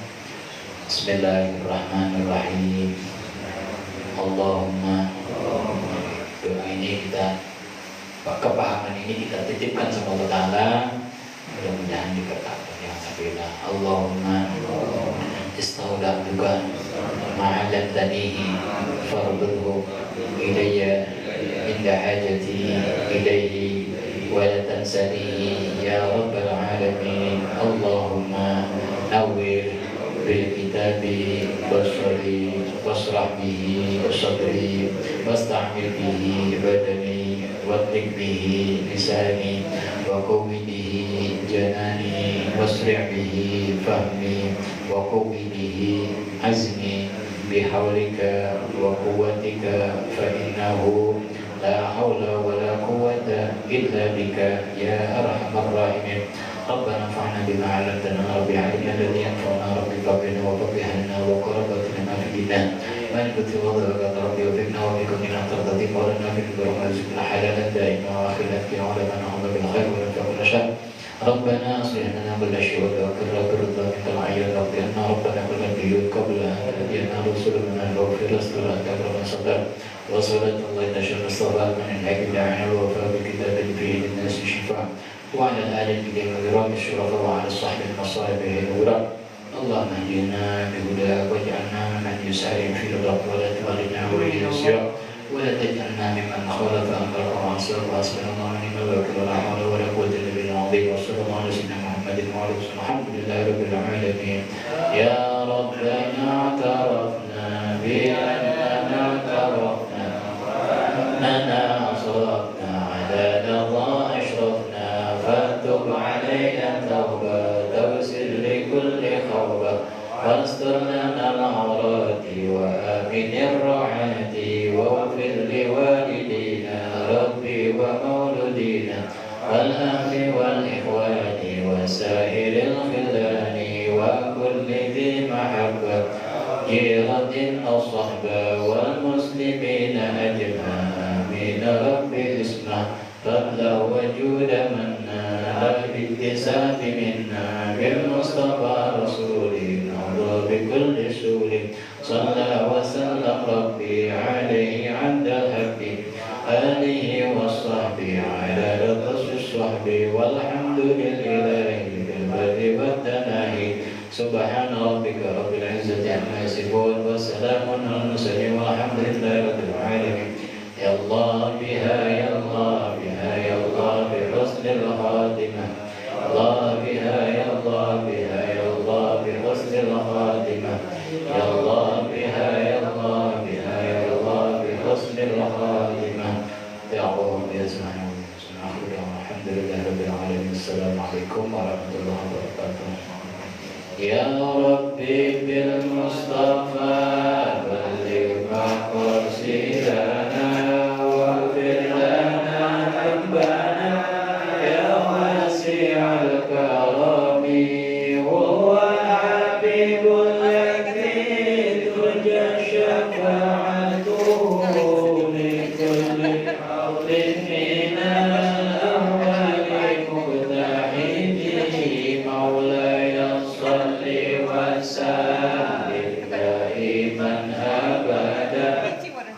Bismillahirrahmanirrahim. Allahumma, doa ini kita, kepahaman ini kita titipkan sama Allah Ta'ala, mudah-mudahan dikatakan yang sabila. Allahumma istaudaduka ma'alamtanihi farbudhu ilayya inda hajati ilayhi wa la tansanihi ya rabbal alamin. Allahumma nawwir bil kitabi wasrah bihi wasabri wasta'mil bihi badani وأطلق به لساني وقوي به جناني واسرع به فهمي وقوي به عزمي بحولك وقوتك فإنه لا حول ولا قوة إلا بك يا أرحم الراحمين. ربنا انفعنا بما علمتنا رب علمنا الذي ينفعنا رب فقنا وفقهنا وقربت لنا في ديننا من كنت وضعك ربي وفقنا وفقنا من ترضي قولنا في الكرم ورزقنا حلالا دائما واخرا في علما نعوذ بالخير ونفع كل شر. ربنا اصلح لنا كل شيء وتوكل برضا منك العين رب ان ربنا كل البيوت قبل ان تاتينا رسلنا واغفر لنا انت اكرم من صدر وصلاه الله تشر الصلاه من الحق داعنا الوفاء بكتاب فيه للناس شفاء وعلى الآل الكريم الكرام الشرفاء وعلى الصحب المصائب الغرام. اللهم اهدنا بهداك واجعلنا من يسارع في رضاك ولا تبالغنا وإليه الصراط ولا تجعلنا ممن خالف أمرك وعصاك وحسبنا الله ونعم الوكيل ولا حول ولا قوة إلا بالله العظيم وصلى الله على سيدنا محمد وعلى آله الحمد لله رب العالمين. يا ربنا اعترفنا بأننا اعترفنا وأننا أصرفنا على لظى أشرفنا فتب علينا توبة توسل لكل خوبة واستر لنا العورات وآمن الرعاة واغفر لوالدينا ربي ومولودينا والأهل والإخوان وسائر الخلان وكل ذي محبة جيرة أو صحبة والمسلمين أجمعين ربي اسمه فضل وجود منا لا باكتساب منا بالمصطفى رسولي نرضى بكل سور صلى وسلم ربي عليه عند الحق آله وصحبه على رضا الصحب والحمد لله في البر والتناهي. سبحان ربك رب العزة عما يصفون وسلام على المرسلين والحمد لله رب العالمين. يا الله بها يا الله بها يا الله بحسن الخاتمة الله بها يا الله بها يا الله بحسن الخاتمة يا الله بها يا الله بها يا الله بحسن الخاتمة يا الله بأسمائنا الحمد لله رب العالمين. السلام عليكم ورحمة الله وبركاته. يا ربي بالمصطفى بلغ مقاصدنا واغفر لنا ذنبنا يا واسع الكرم هو الحبيب الذي ترجى شفاعته لكل حول من الأول مجتهد مولاي صل وسلم دائما أبدا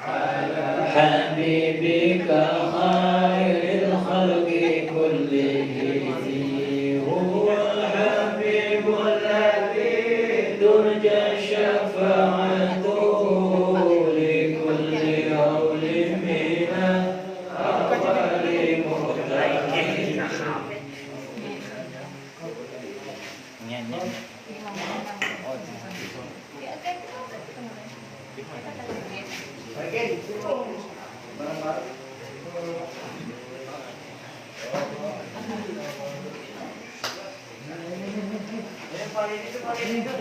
على حبيبك خير الخلق كلهم هو الحبيب الذي ترجى شفاعته لكل هول من الأول Paling itu